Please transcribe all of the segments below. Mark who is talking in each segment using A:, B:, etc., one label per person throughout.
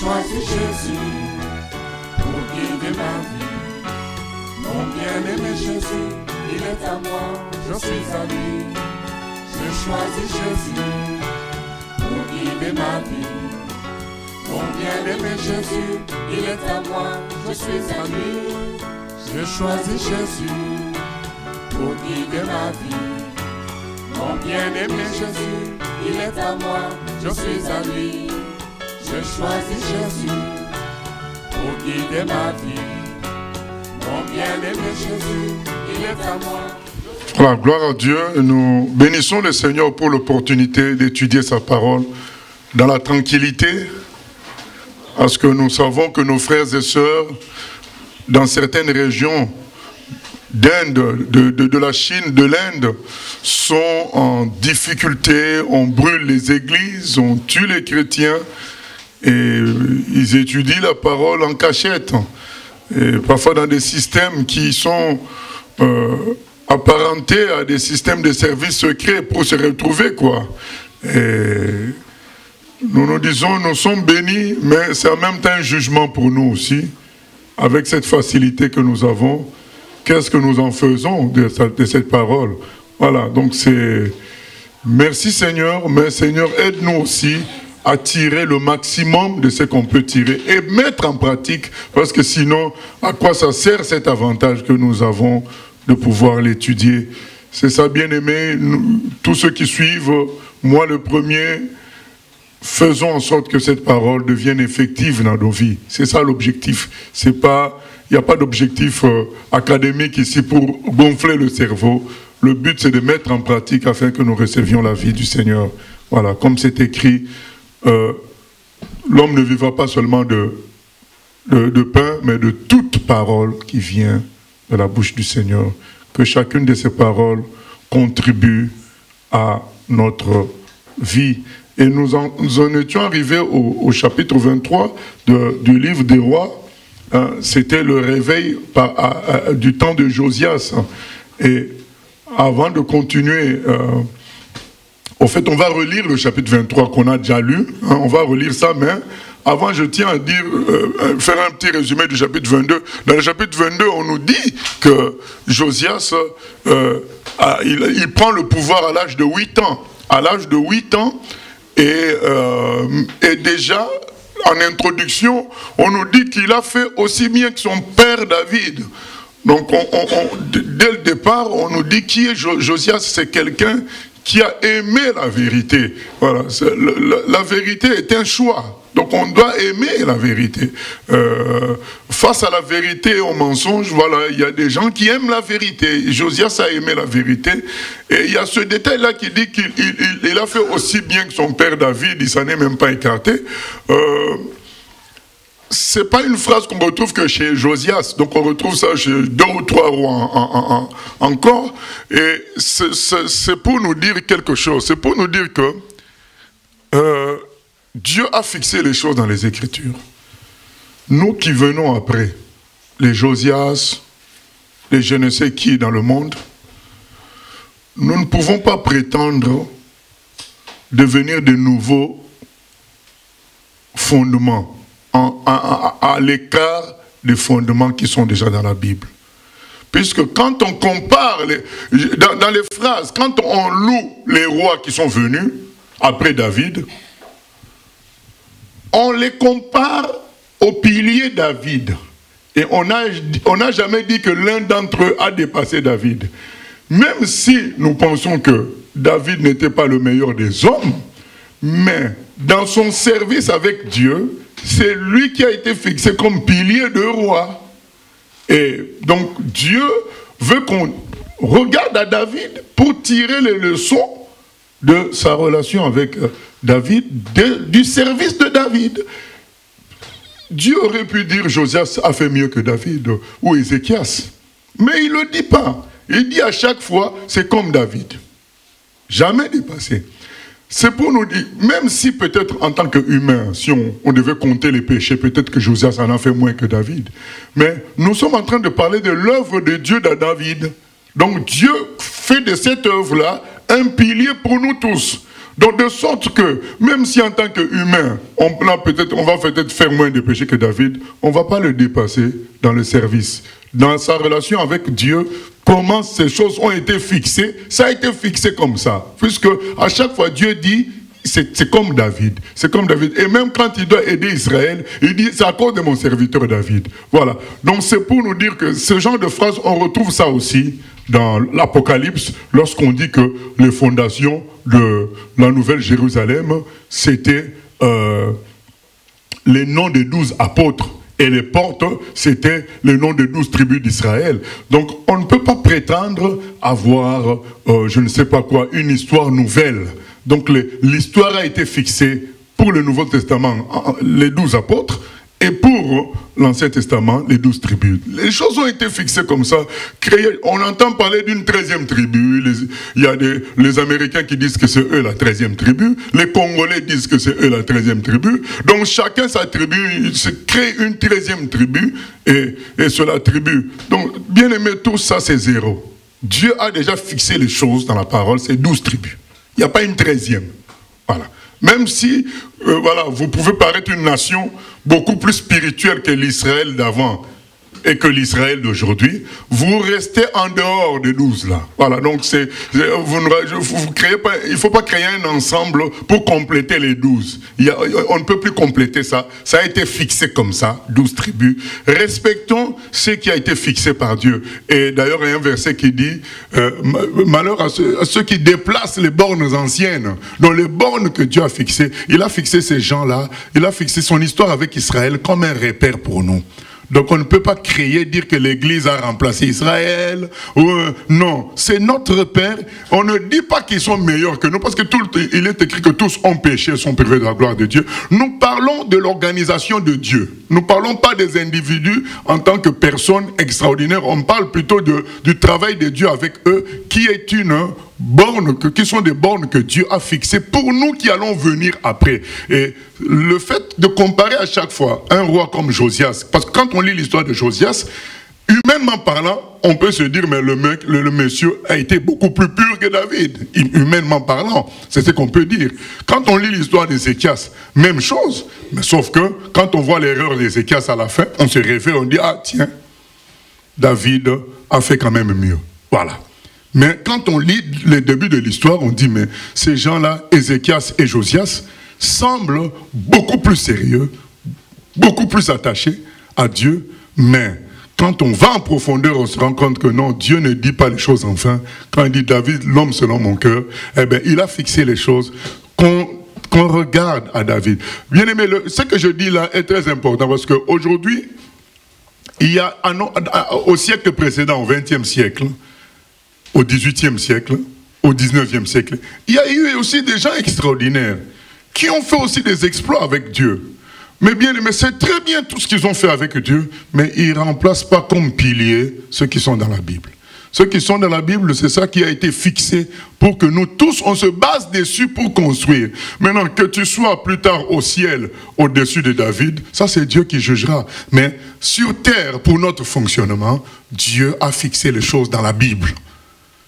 A: choisi Jésus pour guider ma vie. Mon bien-aimé Jésus, il est à moi, je suis à lui. J'ai choisi Jésus pour guider ma vie. Mon bien-aimé Jésus, il est à moi, je suis à lui. J'ai choisi Jésus pour guider ma vie. Mon bien-aimé Jésus, il est à moi, je suis à lui. J'ai choisi Jésus pour guider ma vie. Mon bien-aimé Jésus, il est à moi.
B: Voilà, gloire à Dieu. Nous bénissons le Seigneur pour l'opportunité d'étudier sa parole dans la tranquillité, parce que nous savons que nos frères et sœurs, dans certaines régions d'Inde, de la Chine, de l'Inde, sont en difficulté, on brûle les églises, on tue les chrétiens, et ils étudient la parole en cachette, et parfois dans des systèmes qui sont apparentés à des systèmes de services secrets pour se retrouver, quoi. Et nous nous disons, nous sommes bénis, mais c'est en même temps un jugement pour nous aussi, avec cette facilité que nous avons. Qu'est-ce que nous en faisons de cette parole? Voilà, donc c'est... Merci Seigneur, mais Seigneur, aide-nous aussi à tirer le maximum de ce qu'on peut tirer et mettre en pratique, parce que sinon, à quoi ça sert cet avantage que nous avons de pouvoir l'étudier? C'est ça, bien-aimés, tous ceux qui suivent, moi le premier, faisons en sorte que cette parole devienne effective dans nos vies. C'est ça l'objectif. C'est pas... Il n'y a pas d'objectif académique ici pour gonfler le cerveau. Le but, c'est de mettre en pratique afin que nous recevions la vie du Seigneur. Voilà, comme c'est écrit, l'homme ne vivra pas seulement de pain, mais de toute parole qui vient de la bouche du Seigneur. Que chacune de ces paroles contribue à notre vie. Et nous en étions arrivés au chapitre 23 du livre des Rois. C'était le réveil du temps de Josias. Et avant de continuer, en fait, on va relire le chapitre 23 qu'on a déjà lu. On va relire ça, mais avant, je tiens à dire, faire un petit résumé du chapitre 22. Dans le chapitre 22, on nous dit que Josias, il prend le pouvoir à l'âge de 8 ans. À l'âge de 8 ans, et déjà... En introduction, on nous dit qu'il a fait aussi bien que son père David. Donc, dès le départ, on nous dit qui est Josias, c'est quelqu'un qui a aimé la vérité. Voilà, la vérité est un choix. Donc on doit aimer la vérité. Face à la vérité et au mensonge, voilà, il y a des gens qui aiment la vérité. Josias a aimé la vérité. Et il y a ce détail-là qui dit qu'il a fait aussi bien que son père David, il s'en est même pas écarté. C'est pas une phrase qu'on retrouve que chez Josias, donc on retrouve ça chez 2 ou 3 rois encore. Et c'est pour nous dire quelque chose. C'est pour nous dire que Dieu a fixé les choses dans les Écritures. Nous qui venons après, les Josias, les je ne sais qui dans le monde, nous ne pouvons pas prétendre devenir de nouveaux fondements à l'écart des fondements qui sont déjà dans la Bible. Puisque quand on compare, dans les phrases, quand on loue les rois qui sont venus après David, on les compare au pilier David. Et on n'a jamais dit que l'un d'entre eux a dépassé David. Même si nous pensons que David n'était pas le meilleur des hommes, mais dans son service avec Dieu, c'est lui qui a été fixé comme pilier de roi. Et donc Dieu veut qu'on regarde à David pour tirer les leçons de sa relation avec David, du service de David. Dieu aurait pu dire Josias a fait mieux que David ou Ézéchias. Mais il ne le dit pas. Il dit à chaque fois, c'est comme David. Jamais dépassé. C'est pour nous dire, même si peut-être en tant qu'humain, si on devait compter les péchés, peut-être que Josias en a fait moins que David. Mais nous sommes en train de parler de l'œuvre de Dieu dans David. Donc Dieu fait de cette œuvre-là un pilier pour nous tous. Donc de sorte que, même si en tant qu'humain, on va peut-être faire moins de péchés que David, on ne va pas le dépasser dans le service. Dans sa relation avec Dieu, comment ces choses ont été fixées, ça a été fixé comme ça. Puisque à chaque fois Dieu dit, c'est comme David. C'est comme David. Et même quand il doit aider Israël, il dit, c'est à cause de mon serviteur David. Voilà. Donc c'est pour nous dire que ce genre de phrase, on retrouve ça aussi dans l'Apocalypse, lorsqu'on dit que les fondations de la Nouvelle Jérusalem, c'était les noms des 12 apôtres. Et les portes, c'était le nom de 12 tribus d'Israël. Donc, on ne peut pas prétendre avoir, je ne sais pas quoi, une histoire nouvelle. Donc, l'histoire a été fixée pour le Nouveau Testament, les 12 apôtres, et pour l'Ancien Testament, les 12 tribus. Les choses ont été fixées comme ça. On entend parler d'une 13e tribu. Il y a les Américains qui disent que c'est eux la 13e tribu. Les Congolais disent que c'est eux la 13e tribu. Donc chacun sa tribu, il se crée une 13e tribu et c'est la tribu. Donc, bien aimé, tout ça c'est zéro. Dieu a déjà fixé les choses dans la parole, c'est 12 tribus. Il n'y a pas une 13e. Voilà. Même si, voilà, vous pouvez paraître une nation beaucoup plus spirituelle que l'Israël d'avant et que l'Israël d'aujourd'hui, vous restez en dehors des 12 là. Voilà, donc vous créez pas, il ne faut pas créer un ensemble pour compléter les 12. On ne peut plus compléter ça. Ça a été fixé comme ça, 12 tribus. Respectons ce qui a été fixé par Dieu. Et d'ailleurs, il y a un verset qui dit, malheur à ceux qui déplacent les bornes anciennes. Donc les bornes que Dieu a fixées, il a fixé ces gens-là, il a fixé son histoire avec Israël comme un repère pour nous. Donc on ne peut pas dire que l'Église a remplacé Israël. Non, c'est notre repère. On ne dit pas qu'ils sont meilleurs que nous, parce que il est écrit que tous ont péché, sont privés de la gloire de Dieu. Nous parlons de l'organisation de Dieu. Nous ne parlons pas des individus en tant que personnes extraordinaires. On parle plutôt du travail de Dieu avec eux, qui est qui sont des bornes que Dieu a fixées pour nous qui allons venir après. Et le fait de comparer à chaque fois un roi comme Josias, parce que quand on lit l'histoire de Josias, humainement parlant, on peut se dire, mais le monsieur a été beaucoup plus pur que David, humainement parlant, c'est ce qu'on peut dire. Quand on lit l'histoire d'Ézéchias, même chose, mais sauf que quand on voit l'erreur d'Ézéchias à la fin, on se réfère, on dit, ah tiens, David a fait quand même mieux. Voilà. Mais quand on lit les débuts de l'histoire, on dit, mais ces gens-là, Ézéchias et Josias, semblent beaucoup plus sérieux, beaucoup plus attachés à Dieu, mais quand on va en profondeur, on se rend compte que non, Dieu ne dit pas les choses enfin. Quand il dit David, l'homme selon mon cœur, eh bien, il a fixé les choses qu'on regarde à David. Bien aimé, ce que je dis là est très important, parce qu'aujourd'hui, il y a au siècle précédent, au XXe siècle, au XVIIIe siècle, au XIXe siècle, il y a eu aussi des gens extraordinaires qui ont fait aussi des exploits avec Dieu. Mais bien, c'est très bien tout ce qu'ils ont fait avec Dieu, mais ils ne remplacent pas comme piliers ceux qui sont dans la Bible. Ceux qui sont dans la Bible, c'est ça qui a été fixé pour que nous tous, on se base dessus pour construire. Maintenant, que tu sois plus tard au ciel, au-dessus de David, ça c'est Dieu qui jugera. Mais sur terre, pour notre fonctionnement, Dieu a fixé les choses dans la Bible.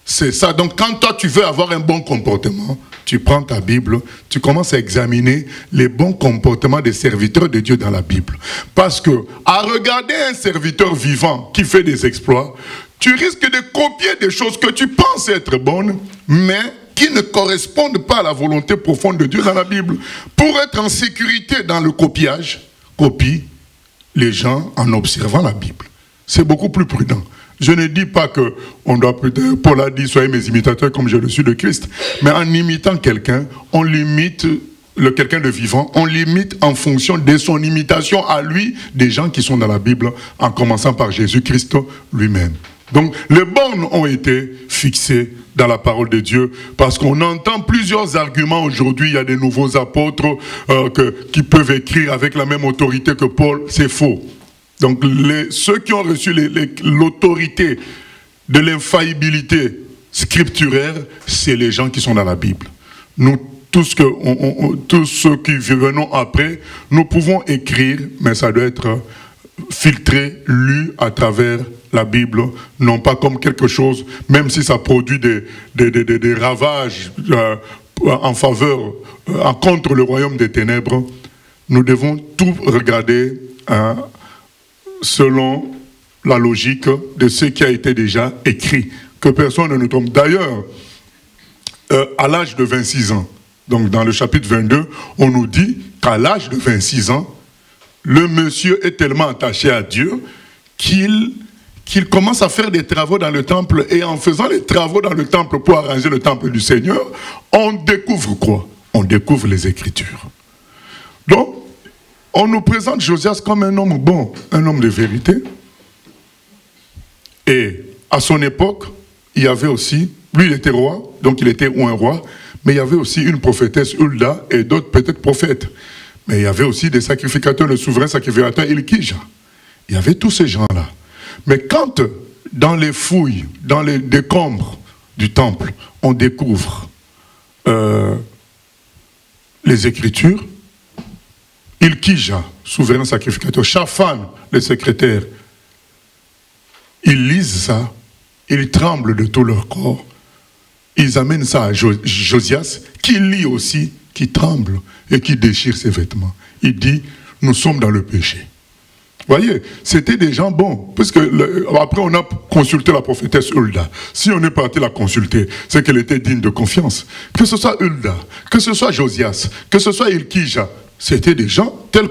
B: C'est ça. Donc, quand toi, tu veux avoir un bon comportement, tu prends ta Bible, tu commences à examiner les bons comportements des serviteurs de Dieu dans la Bible. Parce que, à regarder un serviteur vivant qui fait des exploits, tu risques de copier des choses que tu penses être bonnes, mais qui ne correspondent pas à la volonté profonde de Dieu dans la Bible. Pour être en sécurité dans le copiage, copie les gens en observant la Bible. C'est beaucoup plus prudent. Je ne dis pas que on doit peut-être, Paul a dit, soyez mes imitateurs comme je le suis de Christ, mais en imitant quelqu'un, on limite quelqu'un de vivant, on limite en fonction de son imitation à lui, des gens qui sont dans la Bible, en commençant par Jésus-Christ lui-même. Donc, les bornes ont été fixées dans la parole de Dieu, parce qu'on entend plusieurs arguments aujourd'hui. Il y a des nouveaux apôtres qui peuvent écrire avec la même autorité que Paul, c'est faux. Donc, ceux qui ont reçu l'autorité de l'infaillibilité scripturaire, c'est les gens qui sont dans la Bible. Nous, tous ceux qui venons après, nous pouvons écrire, mais ça doit être filtré, lu à travers la Bible, non pas comme quelque chose, même si ça produit des ravages en faveur, contre le royaume des ténèbres, nous devons tout regarder selon la logique de ce qui a été déjà écrit. Que personne ne nous trompe. D'ailleurs, à l'âge de 26 ans, donc dans le chapitre 22, on nous dit qu'à l'âge de 26 ans, le monsieur est tellement attaché à Dieu qu'il commence à faire des travaux dans le temple, et en faisant les travaux dans le temple pour arranger le temple du Seigneur, on découvre quoi? On découvre les Écritures. Donc, on nous présente Josias comme un homme bon, un homme de vérité. Et à son époque, il y avait aussi, lui il était roi, donc il était un roi, mais il y avait aussi une prophétesse Hulda et d'autres peut-être prophètes. Mais il y avait aussi des sacrificateurs, le souverain sacrificateur Ilkija. Il y avait tous ces gens-là. Mais quand, dans les fouilles, dans les décombres du temple, on découvre les Écritures, Ilkija, souverain sacrificateur, Shaphan, le secrétaire, ils lisent ça, ils tremblent de tout leur corps, ils amènent ça à Josias, qui lit aussi, qui tremble et qui déchire ses vêtements. Il dit, nous sommes dans le péché. Vous voyez, c'était des gens bons, parce que après on a consulté la prophétesse Hulda. Si on est parti la consulter, c'est qu'elle était digne de confiance. Que ce soit Hulda, que ce soit Josias, que ce soit Ilkija, c'était des gens tels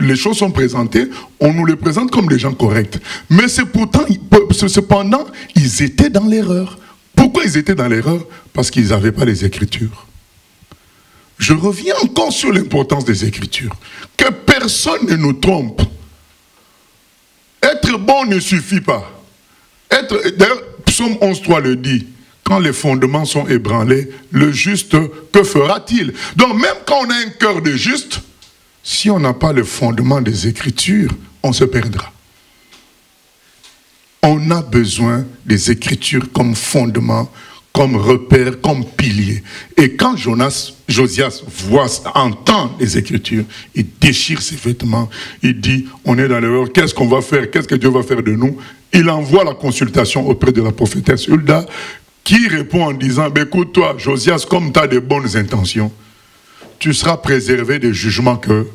B: les choses sont présentées, on nous les présente comme des gens corrects. Mais cependant, ils étaient dans l'erreur. Pourquoi ils étaient dans l'erreur? Parce qu'ils n'avaient pas les Écritures. Je reviens encore sur l'importance des Écritures. Que personne ne nous trompe. Être bon ne suffit pas. D'ailleurs, Psaume 11.3 le dit. Quand les fondements sont ébranlés, le juste, que fera-t-il? Donc même quand on a un cœur de juste, si on n'a pas le fondement des Écritures, on se perdra. On a besoin des Écritures comme fondement, comme repère, comme pilier. Et quand Josias entend les Écritures, il déchire ses vêtements, il dit, on est dans l'erreur, qu'est-ce qu'on va faire? Qu'est-ce que Dieu va faire de nous? Il envoie la consultation auprès de la prophétesse Hulda, qui répond en disant, écoute toi, Josias, comme tu as de bonnes intentions, tu seras préservé des jugements que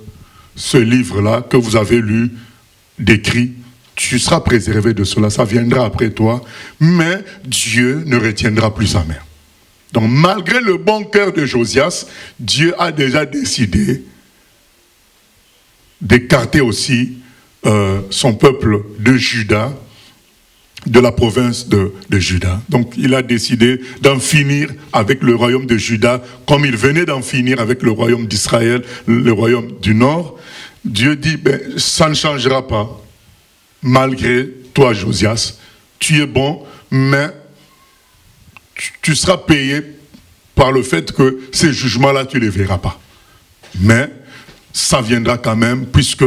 B: ce livre-là, que vous avez lu, décrit, tu seras préservé de cela, ça viendra après toi, mais Dieu ne retiendra plus sa main. Donc malgré le bon cœur de Josias, Dieu a déjà décidé d'écarter aussi son peuple de Juda, de la province de Juda. Donc il a décidé d'en finir avec le royaume de Juda, comme il venait d'en finir avec le royaume d'Israël, le royaume du Nord. Dieu dit, ça ne changera pas. Malgré toi, Josias, tu es bon, mais tu seras payé par le fait que ces jugements-là, tu ne les verras pas. Mais ça viendra quand même, puisque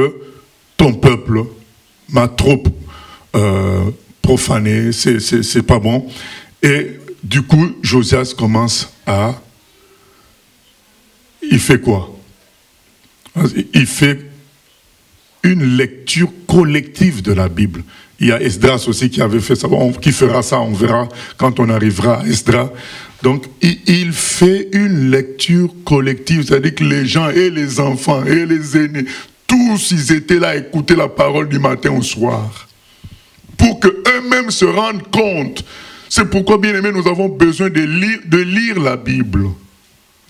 B: ton peuple m'a trop profané, c'est pas bon. Et du coup, Josias commence à... Il fait quoi? Il fait une lecture collective de la Bible. Il y a Esdras aussi qui avait fait ça, qui fera ça, on verra quand on arrivera à Esdras. Donc, il fait une lecture collective, c'est-à-dire que les gens et les enfants et les aînés, tous ils étaient là à écouter la parole du matin au soir, pour qu'eux-mêmes se rendent compte. C'est pourquoi, bien aimés, nous avons besoin de lire la Bible,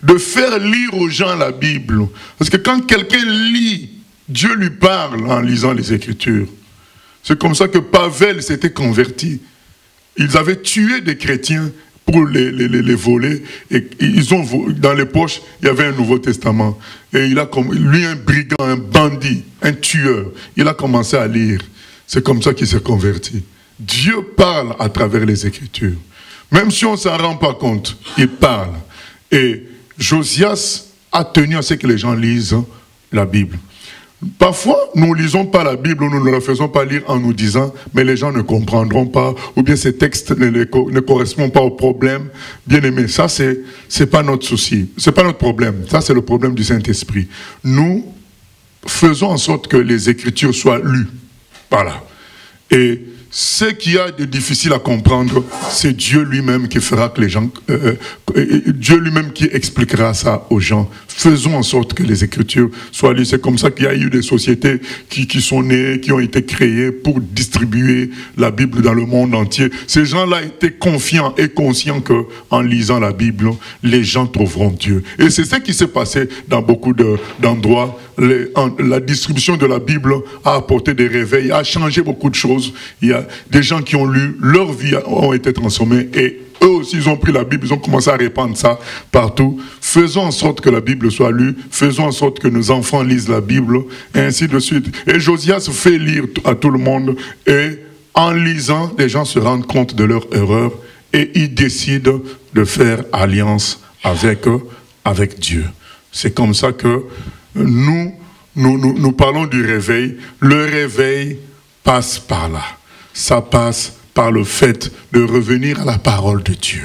B: de faire lire aux gens la Bible. Parce que quand quelqu'un lit, Dieu lui parle en lisant les Écritures. C'est comme ça que Pavel s'était converti. Ils avaient tué des chrétiens pour les voler. Et ils ont, dans les poches, il y avait un Nouveau Testament. Et il a lui, un brigand, un bandit, un tueur, il a commencé à lire. C'est comme ça qu'il s'est converti. Dieu parle à travers les Écritures. Même si on ne s'en rend pas compte, il parle. Et Josias a tenu à ce que les gens lisent la Bible. Parfois, nous ne lisons pas la Bible, nous ne la faisons pas lire en nous disant « mais les gens ne comprendront pas » ou bien ces textes ne correspondent pas au problème. Bien aimé, ça c'est pas notre souci, c'est pas notre problème, ça c'est le problème du Saint-Esprit. Nous faisons en sorte que les Écritures soient lues. Voilà. Et ce qu'il y a de difficile à comprendre, c'est Dieu lui-même qui fera que les gens, Dieu lui-même qui expliquera ça aux gens. Faisons en sorte que les Écritures soient lues. C'est comme ça qu'il y a eu des sociétés qui sont nées, qui ont été créées pour distribuer la Bible dans le monde entier. Ces gens-là étaient confiants et conscients qu'en lisant la Bible, les gens trouveront Dieu. Et c'est ce qui s'est passé dans beaucoup d'endroits. La distribution de la Bible a apporté des réveils, a changé beaucoup de choses. Il y a des gens qui ont lu, leur vie ont été transformées et eux aussi ils ont pris la Bible, ils ont commencé à répandre ça partout. Faisons en sorte que la Bible soit lue, faisons en sorte que nos enfants lisent la Bible et ainsi de suite. Et Josias fait lire à tout le monde et en lisant, les gens se rendent compte de leur erreur et ils décident de faire alliance avec Dieu. C'est comme ça que nous parlons du réveil. Le réveil passe par là. Ça passe par le fait de revenir à la parole de Dieu.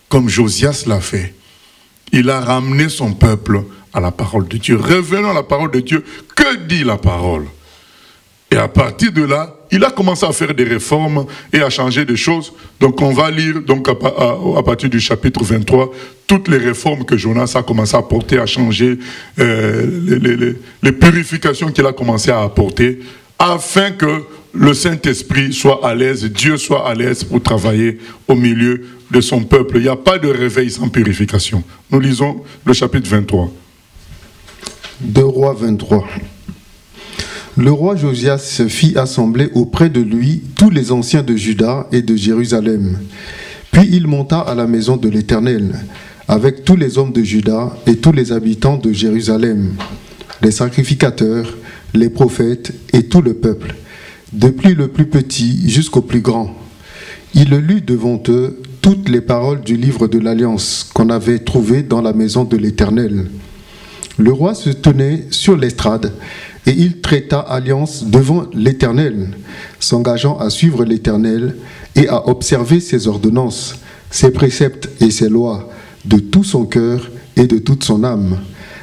B: Comme Josias l'a fait. Il a ramené son peuple à la parole de Dieu. Revenons à la parole de Dieu. Que dit la parole? Et à partir de là, il a commencé à faire des réformes et à changer des choses. Donc on va lire donc à partir du chapitre 23, toutes les réformes que Jonas a commencé à apporter, à changer, les purifications qu'il a commencé à apporter, afin que le Saint-Esprit soit à l'aise, Dieu soit à l'aise pour travailler au milieu de son peuple. Il n'y a pas de réveil sans purification. Nous lisons le chapitre 23.
C: 2 Rois 23. Le roi Josias fit assembler auprès de lui tous les anciens de Juda et de Jérusalem. Puis il monta à la maison de l'Éternel, avec tous les hommes de Juda et tous les habitants de Jérusalem, les sacrificateurs, les prophètes et tout le peuple, depuis le plus petit jusqu'au plus grand. Il lut devant eux toutes les paroles du livre de l'Alliance qu'on avait trouvé dans la maison de l'Éternel. Le roi se tenait sur l'estrade et il traita alliance devant l'Éternel, s'engageant à suivre l'Éternel et à observer ses ordonnances, ses préceptes et ses lois de tout son cœur et de toute son âme,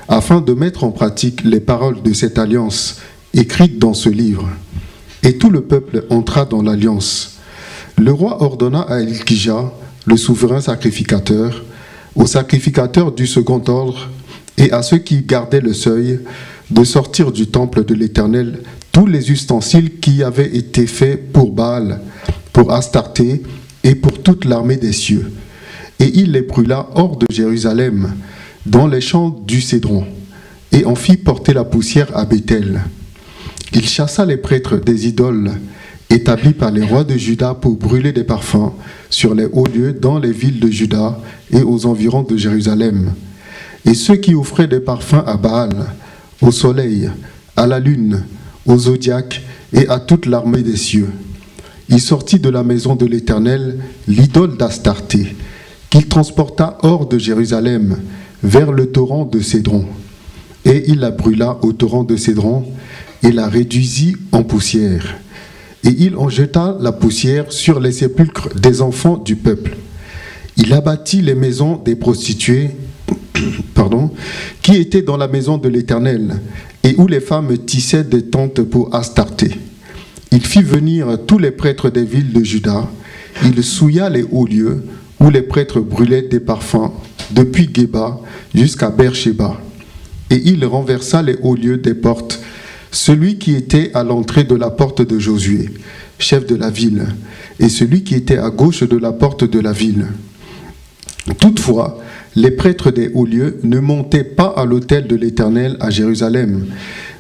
C: afin de mettre en pratique les paroles de cette alliance écrites dans ce livre. Et tout le peuple entra dans l'alliance. Le roi ordonna à Hilkija, le souverain sacrificateur, aux sacrificateurs du second ordre et à ceux qui gardaient le seuil, de sortir du temple de l'Éternel tous les ustensiles qui avaient été faits pour Baal, pour Astarté et pour toute l'armée des cieux. Et il les brûla hors de Jérusalem, dans les champs du Cédron, et en fit porter la poussière à Béthel. Il chassa les prêtres des idoles, établis par les rois de Juda pour brûler des parfums sur les hauts lieux dans les villes de Juda et aux environs de Jérusalem. Et ceux qui offraient des parfums à Baal, au soleil, à la lune, au zodiaque et à toute l'armée des cieux. Il sortit de la maison de l'Éternel l'idole d'Astarté, qu'il transporta hors de Jérusalem, vers le torrent de Cédron. Et il la brûla au torrent de Cédron et la réduisit en poussière. Et il en jeta la poussière sur les sépulcres des enfants du peuple. Il abattit les maisons des prostituées qui étaient dans la maison de l'Éternel, et où les femmes tissaient des tentes pour Astarté. Il fit venir tous les prêtres des villes de Juda. Il souilla les hauts lieux, où les prêtres brûlaient des parfums, depuis Géba jusqu'à Beersheba. Et il renversa les hauts lieux des portes, celui qui était à l'entrée de la porte de Josué, chef de la ville, et celui qui était à gauche de la porte de la ville. Toutefois, les prêtres des hauts lieux ne montaient pas à l'autel de l'Éternel à Jérusalem,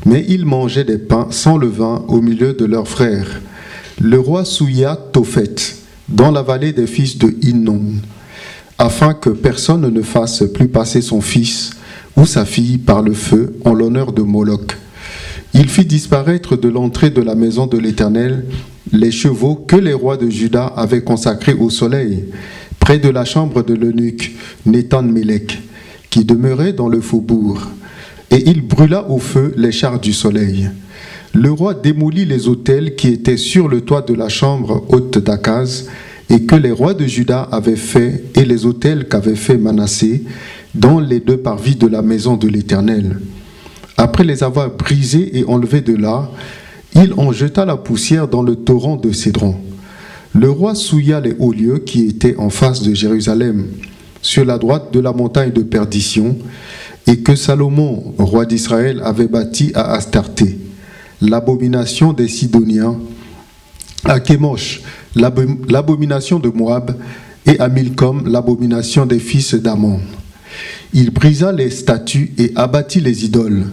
C: mais ils mangeaient des pains sans levain au milieu de leurs frères. Le roi souilla Tophet dans la vallée des fils de Hinnom, afin que personne ne fasse plus passer son fils ou sa fille par le feu en l'honneur de Moloch. Il fit disparaître de l'entrée de la maison de l'Éternel les chevaux que les rois de Juda avaient consacrés au soleil, près de la chambre de l'eunuque Nétan-Mélec, qui demeurait dans le faubourg, et il brûla au feu les chars du soleil. Le roi démolit les autels qui étaient sur le toit de la chambre haute d'Akaz, et que les rois de Juda avaient fait, et les autels qu'avait fait Manassé, dans les 2 parvis de la maison de l'Éternel. Après les avoir brisés et enlevés de là, Il en jeta la poussière dans le torrent de Cédron. Le roi souilla les hauts lieux qui étaient en face de Jérusalem, sur la droite de la montagne de perdition, et que Salomon, roi d'Israël, avait bâti à Astarté, l'abomination des Sidoniens, à Kémosh, l'abomination de Moab, et à Milcom, l'abomination des fils d'Ammon. Il brisa les statues et abattit les idoles,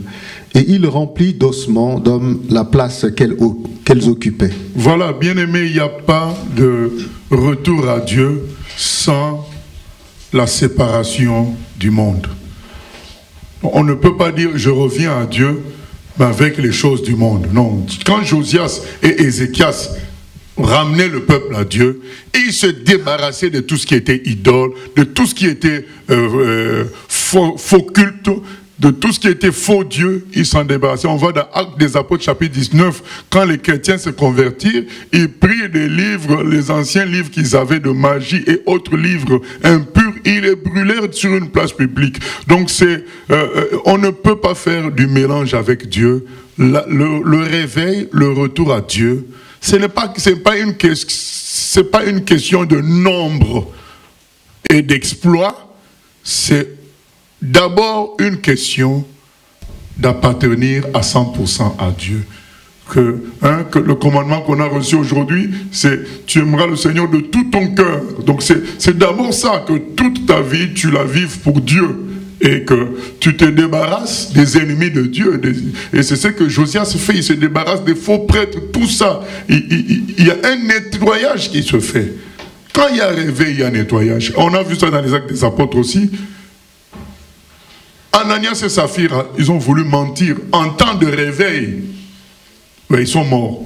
C: et il remplit d'ossements d'hommes la place qu'elles occupaient.
B: Voilà, bien-aimé, il n'y a pas de retour à Dieu sans la séparation du monde. On ne peut pas dire je reviens à Dieu mais avec les choses du monde. Non, quand Josias et Ézéchias ramenaient le peuple à Dieu, et ils se débarrassaient de tout ce qui était idole, de tout ce qui était faux culte, de tout ce qui était faux Dieu, ils s'en débarrassaient. On voit dans Actes des Apôtres chapitre 19, quand les chrétiens se convertirent, ils prirent des livres, les anciens livres qu'ils avaient de magie et autres livres impurs, ils les brûlèrent sur une place publique. Donc on ne peut pas faire du mélange avec Dieu. Le réveil, le retour à Dieu, c'est pas une question de nombre et d'exploit, c'est d'abord une question d'appartenir à 100% à Dieu. Que le commandement qu'on a reçu aujourd'hui, c'est tu aimeras le Seigneur de tout ton cœur. Donc c'est d'abord ça, que toute ta vie tu la vives pour Dieu et que tu te débarrasses des ennemis de Dieu. Et c'est ce que Josias fait, il se débarrasse des faux prêtres, tout ça. Il y a un nettoyage qui se fait. Quand il y a réveil, il y a nettoyage. On a vu ça dans les Actes des Apôtres aussi. Ananias et Saphira, ils ont voulu mentir. En temps de réveil, ouais, ils sont morts.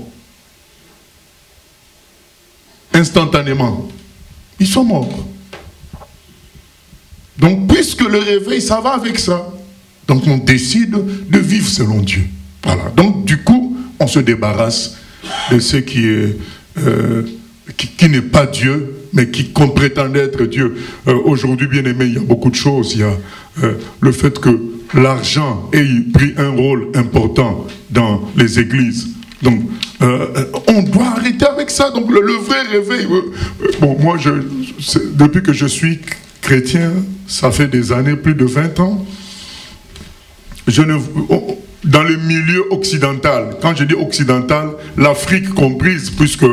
B: Instantanément. Ils sont morts. Donc, puisque le réveil, ça va avec ça. Donc, on décide de vivre selon Dieu. Voilà. Donc, du coup, on se débarrasse de ce qui est... qui n'est pas Dieu, mais qui prétendait être Dieu. Aujourd'hui, bien aimé, il y a beaucoup de choses. Il y a le fait que l'argent ait pris un rôle important dans les églises. Donc, on doit arrêter avec ça. Donc, le vrai réveil... bon, moi, depuis que je suis chrétien, ça fait des années, plus de 20 ans, dans le milieu occidental, quand je dis occidental, l'Afrique comprise, puisque,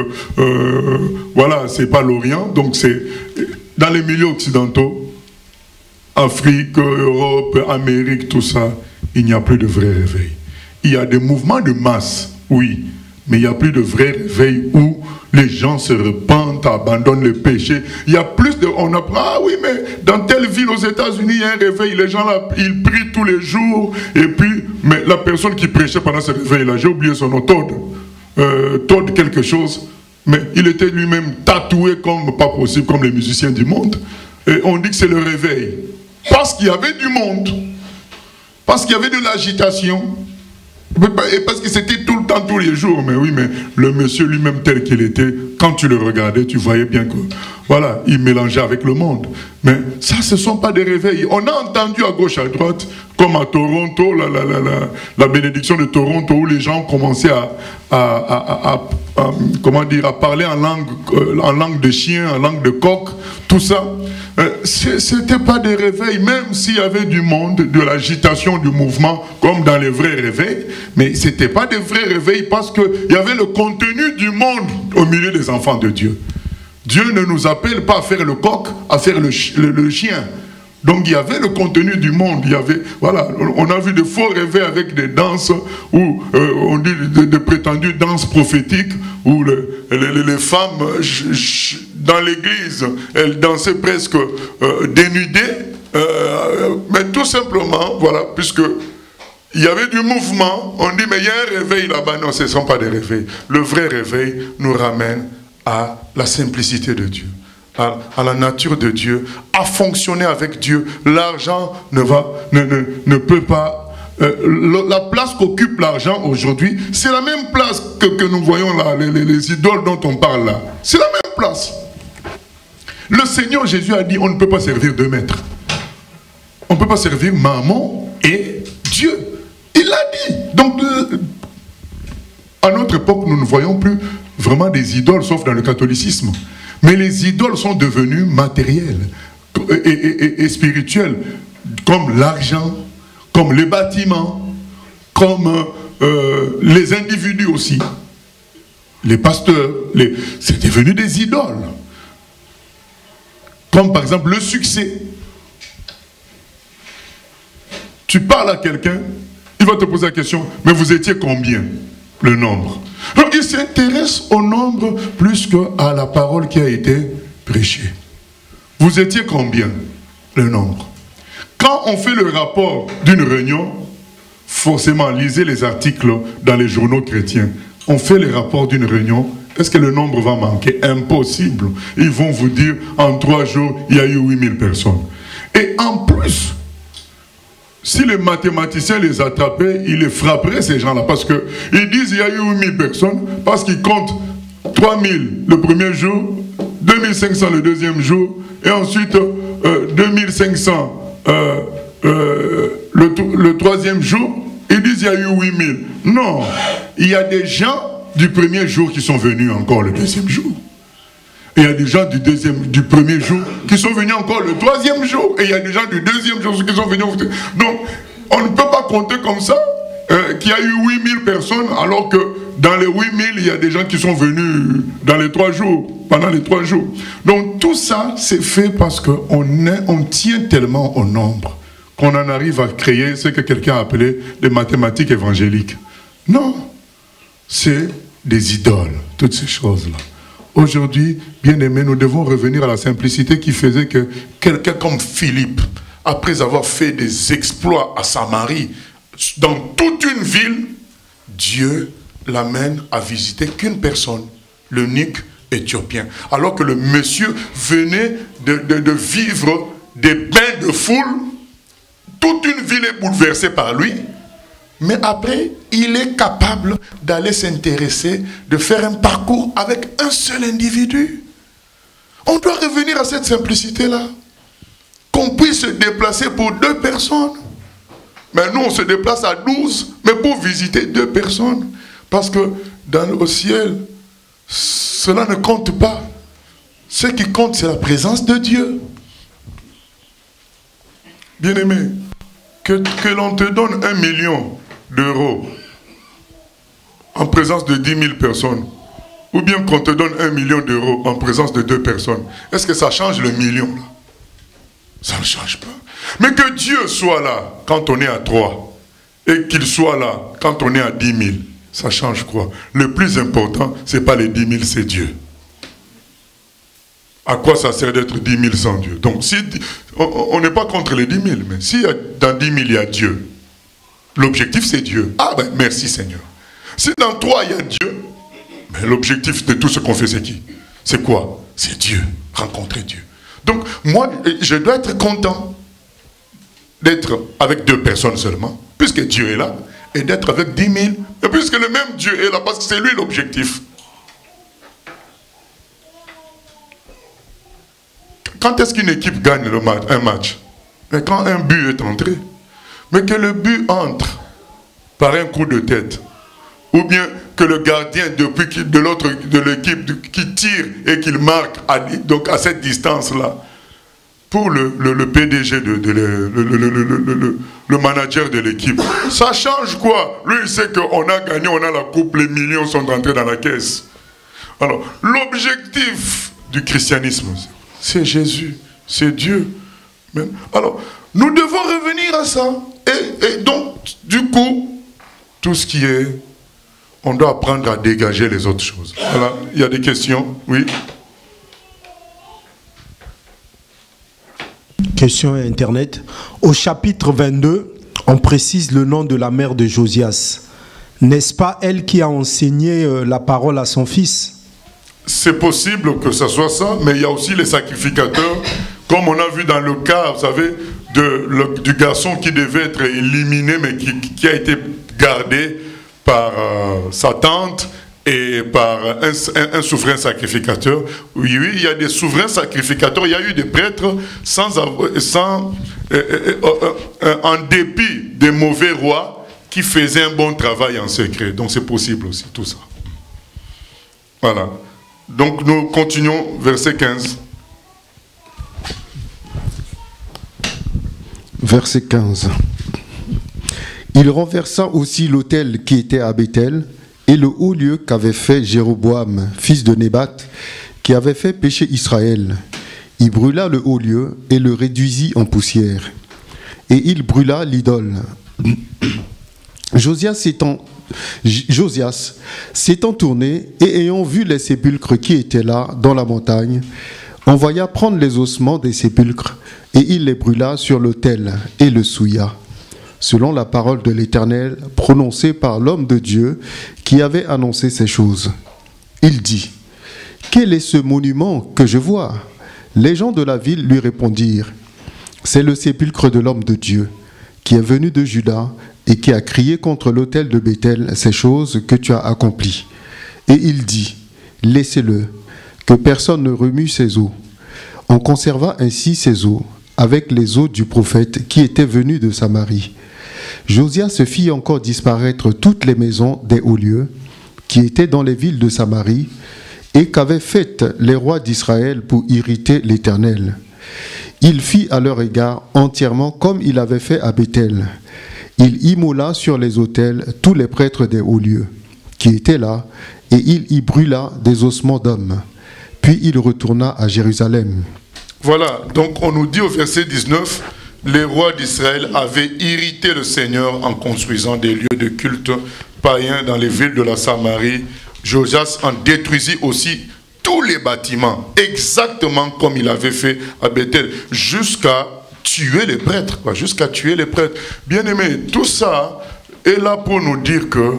B: voilà, c'est pas l'Orient, donc c'est dans les milieux occidentaux, Afrique, Europe, Amérique, tout ça, il n'y a plus de vrai réveil. Il y a des mouvements de masse, oui, mais il n'y a plus de vrai réveil où les gens se repentent, abandonnent le péché. Il y a plus de... On apprend, ah oui, mais dans telle ville aux États-Unis, il y a un réveil, les gens là, ils prient tous les jours, et puis, mais la personne qui prêchait pendant ce réveil-là, j'ai oublié son nom, Todd quelque chose, mais il était lui-même tatoué comme pas possible, comme les musiciens du monde, et on dit que c'est le réveil. Parce qu'il y avait du monde, parce qu'il y avait de l'agitation, et parce que c'était tout le temps, tous les jours. Mais oui, mais le monsieur lui-même tel qu'il était, quand tu le regardais, tu voyais bien que, voilà, il mélangeait avec le monde. Mais ça, ce ne sont pas des réveils. On a entendu à gauche, à droite, comme à Toronto, la bénédiction de Toronto, où les gens commençaient comment dire, à parler en langue de chien, en langue de coq, tout ça. Ce n'était pas des réveils, même s'il y avait du monde, de l'agitation, du mouvement, comme dans les vrais réveils, mais ce n'était pas des vrais réveils parce qu'il y avait le contenu du monde au milieu des enfants de Dieu. Dieu ne nous appelle pas à faire le coq, à faire le chien. Donc il y avait le contenu du monde, il y avait, voilà, on a vu de faux réveils avec des danses, où on dit de prétendues danses prophétiques, où les femmes dans l'église, elles dansaient presque dénudées, mais tout simplement, voilà, puisque il y avait du mouvement, on dit mais il y a un réveil là-bas, non, ce ne sont pas des réveils. Le vrai réveil nous ramène à la simplicité de Dieu. À la nature de Dieu, à fonctionner avec Dieu. L'argent ne peut pas... la place qu'occupe l'argent aujourd'hui, c'est la même place que nous voyons là, les idoles dont on parle là. C'est la même place. Le Seigneur Jésus a dit, on ne peut pas servir deux maîtres. On ne peut pas servir Mammon et Dieu. Il l'a dit. Donc, à notre époque, nous ne voyons plus vraiment des idoles, sauf dans le catholicisme. Mais les idoles sont devenues matérielles et spirituelles, comme l'argent, comme les bâtiments, comme les individus aussi. Les pasteurs, c'est devenu des idoles. Comme par exemple le succès. Tu parles à quelqu'un, il va te poser la question, mais vous étiez combien? Le nombre. Donc il s'intéresse au nombre plus qu'à la parole qui a été prêchée. Vous étiez combien? Le nombre. Quand on fait le rapport d'une réunion, forcément, lisez les articles dans les journaux chrétiens. On fait le rapport d'une réunion, est-ce que le nombre va manquer? Impossible. Ils vont vous dire, en 3 jours, il y a eu 8000 personnes. Et en plus, si les mathématiciens les attrapaient, ils les frapperaient, ces gens-là, parce qu'ils disent qu'il y a eu 8000 personnes, parce qu'ils comptent 3000 le premier jour, 2500 le deuxième jour, et ensuite 2500 le troisième jour, ils disent qu'il y a eu 8000. Non, il y a des gens du premier jour qui sont venus encore le deuxième jour. Et il y a des gens du premier jour qui sont venus encore le troisième jour. Et il y a des gens du deuxième jour qui sont venus. Donc, on ne peut pas compter comme ça qu'il y a eu 8000 personnes, alors que dans les 8000, il y a des gens qui sont venus dans les 3 jours, pendant les 3 jours. Donc, tout ça, c'est fait parce qu'on tient tellement au nombre qu'on en arrive à créer ce que quelqu'un a appelé des mathématiques évangéliques. Non, c'est des idoles, toutes ces choses-là. Aujourd'hui, bien aimés, nous devons revenir à la simplicité qui faisait que quelqu'un comme Philippe, après avoir fait des exploits à Samarie, dans toute une ville, Dieu l'amène à visiter qu'une personne, l'eunuque éthiopien. Alors que le monsieur venait de vivre des bains de foule, toute une ville est bouleversée par lui. Mais après, il est capable d'aller s'intéresser, de faire un parcours avec un seul individu. On doit revenir à cette simplicité-là. Qu'on puisse se déplacer pour 2 personnes. Mais nous, on se déplace à 12, mais pour visiter 2 personnes. Parce que dans le ciel, cela ne compte pas. Ce qui compte, c'est la présence de Dieu. Bien-aimé, que l'on te donne 1 million d'euros en présence de 10 000 personnes, ou bien qu'on te donne 1 million d'euros en présence de 2 personnes, est-ce que ça change le million là? Ça ne change pas. Mais que Dieu soit là quand on est à 3 et qu'il soit là quand on est à 10 000, ça change quoi? Le plus important, ce n'est pas les 10 000, c'est Dieu. À quoi ça sert d'être 10 000 sans Dieu? Donc, si, on n'est pas contre les 10 000, mais si dans 10 000 il y a Dieu, l'objectif c'est Dieu. Ah ben merci Seigneur. Si dans 3 il y a Dieu, ben, l'objectif de tout ce qu'on fait c'est qui? C'est quoi? C'est Dieu, rencontrer Dieu. Donc moi je dois être content d'être avec 2 personnes seulement, puisque Dieu est là, et d'être avec 10 000, et puisque le même Dieu est là, parce que c'est lui l'objectif. Quand est-ce qu'une équipe gagne un match? Mais quand un but est entré. Mais que le but entre par un coup de tête, ou bien que le gardien de l'équipe qui tire et qu'il marque donc à cette distance-là, pour le PDG, le manager de l'équipe, ça change quoi? Lui, il sait qu'on a gagné, on a la coupe, les millions sont rentrés dans la caisse. Alors, l'objectif du christianisme, c'est Jésus, c'est Dieu. Alors, nous devons revenir à ça. Et donc, du coup, tout ce qui est, on doit apprendre à dégager les autres choses. Voilà, il y a des questions, oui.
D: Question Internet. Au chapitre 22, on précise le nom de la mère de Josias. N'est-ce pas elle qui a enseigné la parole à son fils?
B: C'est possible que ce soit ça, mais il y a aussi les sacrificateurs, comme on a vu dans le cas, vous savez, du garçon qui devait être éliminé, mais qui a été gardé par sa tante et par un souverain sacrificateur. Oui, il y a des souverains sacrificateurs, il y a eu des prêtres en dépit des mauvais rois qui faisaient un bon travail en secret. Donc c'est possible aussi, tout ça. Voilà. Donc nous continuons, verset 15.
C: Verset 15. Il renversa aussi l'autel qui était à Béthel et le haut lieu qu'avait fait Jéroboam, fils de Nébat, qui avait fait pécher Israël. Il brûla le haut lieu et le réduisit en poussière. Et il brûla l'idole. Josias s'étant tourné et ayant vu les sépulcres qui étaient là dans la montagne, envoya prendre les ossements des sépulcres et il les brûla sur l'autel et le souilla, selon la parole de l'Éternel prononcée par l'homme de Dieu qui avait annoncé ces choses. Il dit : quel est ce monument que je vois ? Les gens de la ville lui répondirent : c'est le sépulcre de l'homme de Dieu, qui est venu de Juda et qui a crié contre l'autel de Béthel ces choses que tu as accomplies. Et il dit : laissez-le, que personne ne remue ses os. On conserva ainsi ses os, avec les os du prophète qui était venu de Samarie. Josias se fit encore disparaître toutes les maisons des hauts lieux, qui étaient dans les villes de Samarie, et qu'avaient faites les rois d'Israël pour irriter l'Éternel. Il fit à leur égard entièrement comme il avait fait à Béthel. Il immola sur les autels tous les prêtres des hauts lieux qui étaient là, et il y brûla des ossements d'hommes. Puis il retourna à Jérusalem.
B: Voilà, donc on nous dit au verset 19, les rois d'Israël avaient irrité le Seigneur en construisant des lieux de culte païens dans les villes de la Samarie. Josias en détruisit aussi tous les bâtiments, exactement comme il avait fait à Béthel, jusqu'à tuer les prêtres, jusqu'à tuer les prêtres. Bien aimé, tout ça est là pour nous dire que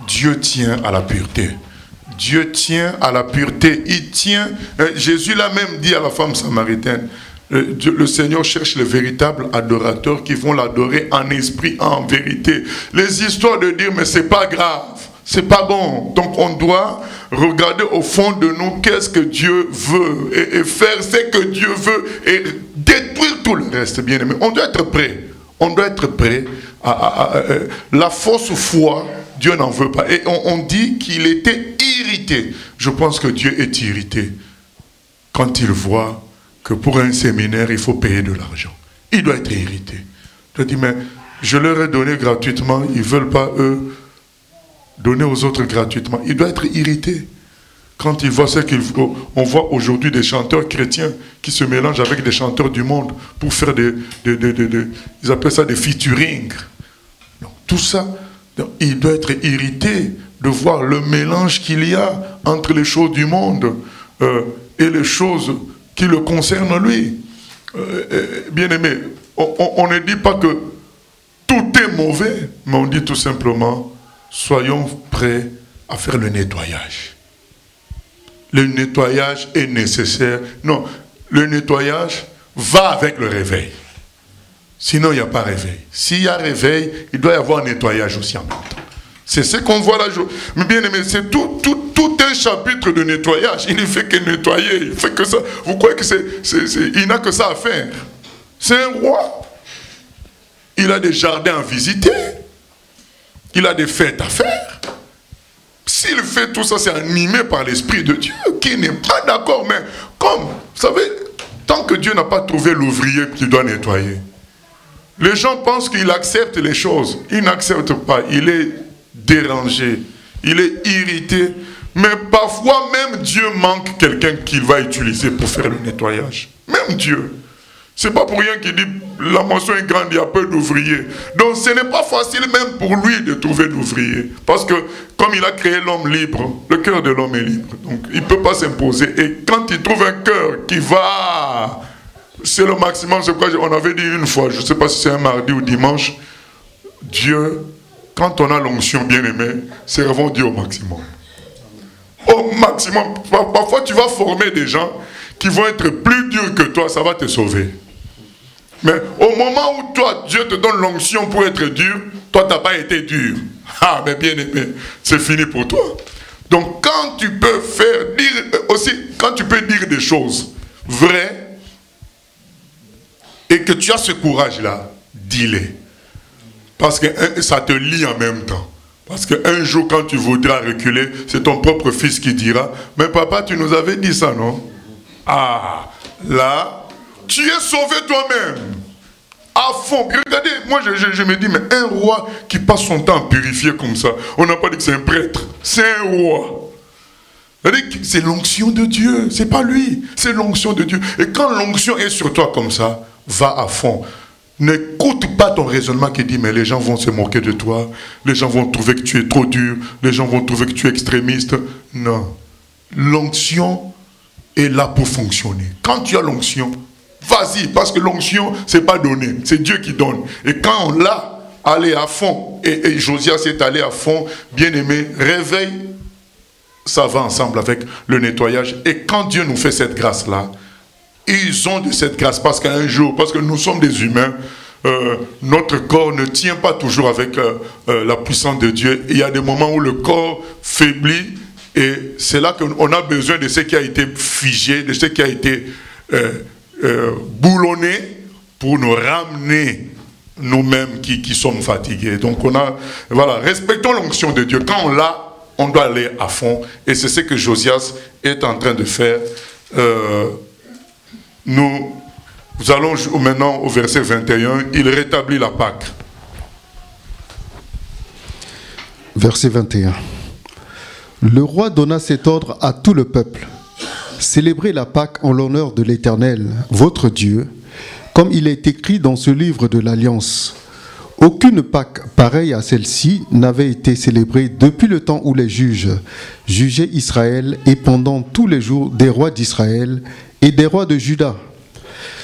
B: Dieu tient à la pureté. Dieu tient à la pureté. Il tient. Jésus l'a même dit à la femme samaritaine. Le Seigneur cherche les véritables adorateurs qui vont l'adorer en esprit, en vérité. Les histoires de dire mais c'est pas grave, c'est pas bon. Donc on doit regarder au fond de nous qu'est-ce que Dieu veut et faire ce que Dieu veut et détruire tout le reste, bien aimé. On doit être prêt. On doit être prêt à la fausse foi. Dieu n'en veut pas. Et on dit qu'il était irrité. Je pense que Dieu est irrité quand il voit que pour un séminaire, il faut payer de l'argent. Il doit être irrité. Il dit, mais je leur ai donné gratuitement, ils ne veulent pas, eux, donner aux autres gratuitement. Il doit être irrité quand il voit ce qu'on voit aujourd'hui des chanteurs chrétiens qui se mélangent avec des chanteurs du monde pour faire ils appellent ça des featuring. Donc, tout ça, il doit être irrité de voir le mélange qu'il y a entre les choses du monde et les choses qui le concernent lui. Bien aimé, on ne dit pas que tout est mauvais, mais on dit tout simplement, soyons prêts à faire le nettoyage. Le nettoyage est nécessaire. Non, le nettoyage va avec le réveil. Sinon, il n'y a pas réveil. S'il y a réveil, il doit y avoir un nettoyage aussi en même temps. C'est ce qu'on voit là. Mais bien aimé, c'est tout un chapitre de nettoyage. Il ne fait que nettoyer. Il fait que ça. Vous croyez que il n'a que ça à faire? C'est un roi. Il a des jardins à visiter. Il a des fêtes à faire. S'il fait tout ça, c'est animé par l'Esprit de Dieu, qui n'est pas d'accord. Mais comme, vous savez, tant que Dieu n'a pas trouvé l'ouvrier qui doit nettoyer, les gens pensent qu'il accepte les choses. Il n'accepte pas. Il est dérangé. Il est irrité. Mais parfois, même Dieu manque quelqu'un qu'il va utiliser pour faire le nettoyage. Même Dieu. C'est pas pour rien qu'il dit la moisson est grande, il y a peu d'ouvriers. Donc ce n'est pas facile même pour lui de trouver d'ouvriers. Parce que comme il a créé l'homme libre, le cœur de l'homme est libre. Donc il ne peut pas s'imposer. Et quand il trouve un cœur qui va, c'est le maximum. C'est pourquoi on avait dit une fois, je ne sais pas si c'est un mardi ou dimanche, Dieu, quand on a l'onction bien-aimée, servons Dieu au maximum. Au maximum. Parfois tu vas former des gens qui vont être plus durs que toi, ça va te sauver. Mais au moment où toi, Dieu te donne l'onction pour être dur, toi, tu n'as pas été dur. Ah, mais bien aimé, c'est fini pour toi. Donc, quand tu peux quand tu peux dire des choses vraies, et que tu as ce courage-là, dis-les. Parce que ça te lie en même temps. Parce qu'un jour, quand tu voudras reculer, c'est ton propre fils qui dira, mais papa, tu nous avais dit ça, non? Ah, là, tu es sauvé toi-même. À fond. Regardez, moi je me dis, mais un roi qui passe son temps à purifier comme ça, on n'a pas dit que c'est un prêtre, c'est un roi. C'est l'onction de Dieu, c'est pas lui, c'est l'onction de Dieu. Et quand l'onction est sur toi comme ça, va à fond. N'écoute pas ton raisonnement qui dit, mais les gens vont se moquer de toi, les gens vont trouver que tu es trop dur, les gens vont trouver que tu es extrémiste. Non. L'onction est là pour fonctionner. Quand tu as l'onction, vas-y, parce que l'onction, c'est pas donné, c'est Dieu qui donne. Et quand on l'a, allez à fond. Et Josias est allé à fond, bien aimé, réveille, ça va ensemble avec le nettoyage. Et quand Dieu nous fait cette grâce-là, ils ont de cette grâce, parce qu'un jour, parce que nous sommes des humains, notre corps ne tient pas toujours avec la puissance de Dieu. Il y a des moments où le corps faiblit, et c'est là qu'on a besoin de ce qui a été figé, de ce qui a été boulonné, pour nous ramener nous-mêmes qui sommes fatigués. Donc voilà, respectons l'onction de Dieu. Quand on l'a, on doit aller à fond, et c'est ce que Josias est en train de faire. Nous allons maintenant au verset 21, il rétablit la Pâque.
C: Verset 21. Le roi donna cet ordre à tout le peuple. Célébrez la Pâque en l'honneur de l'Éternel, votre Dieu, comme il est écrit dans ce livre de l'Alliance. Aucune Pâque pareille à celle-ci n'avait été célébrée depuis le temps où les juges jugeaient Israël et pendant tous les jours des rois d'Israël et des rois de Juda.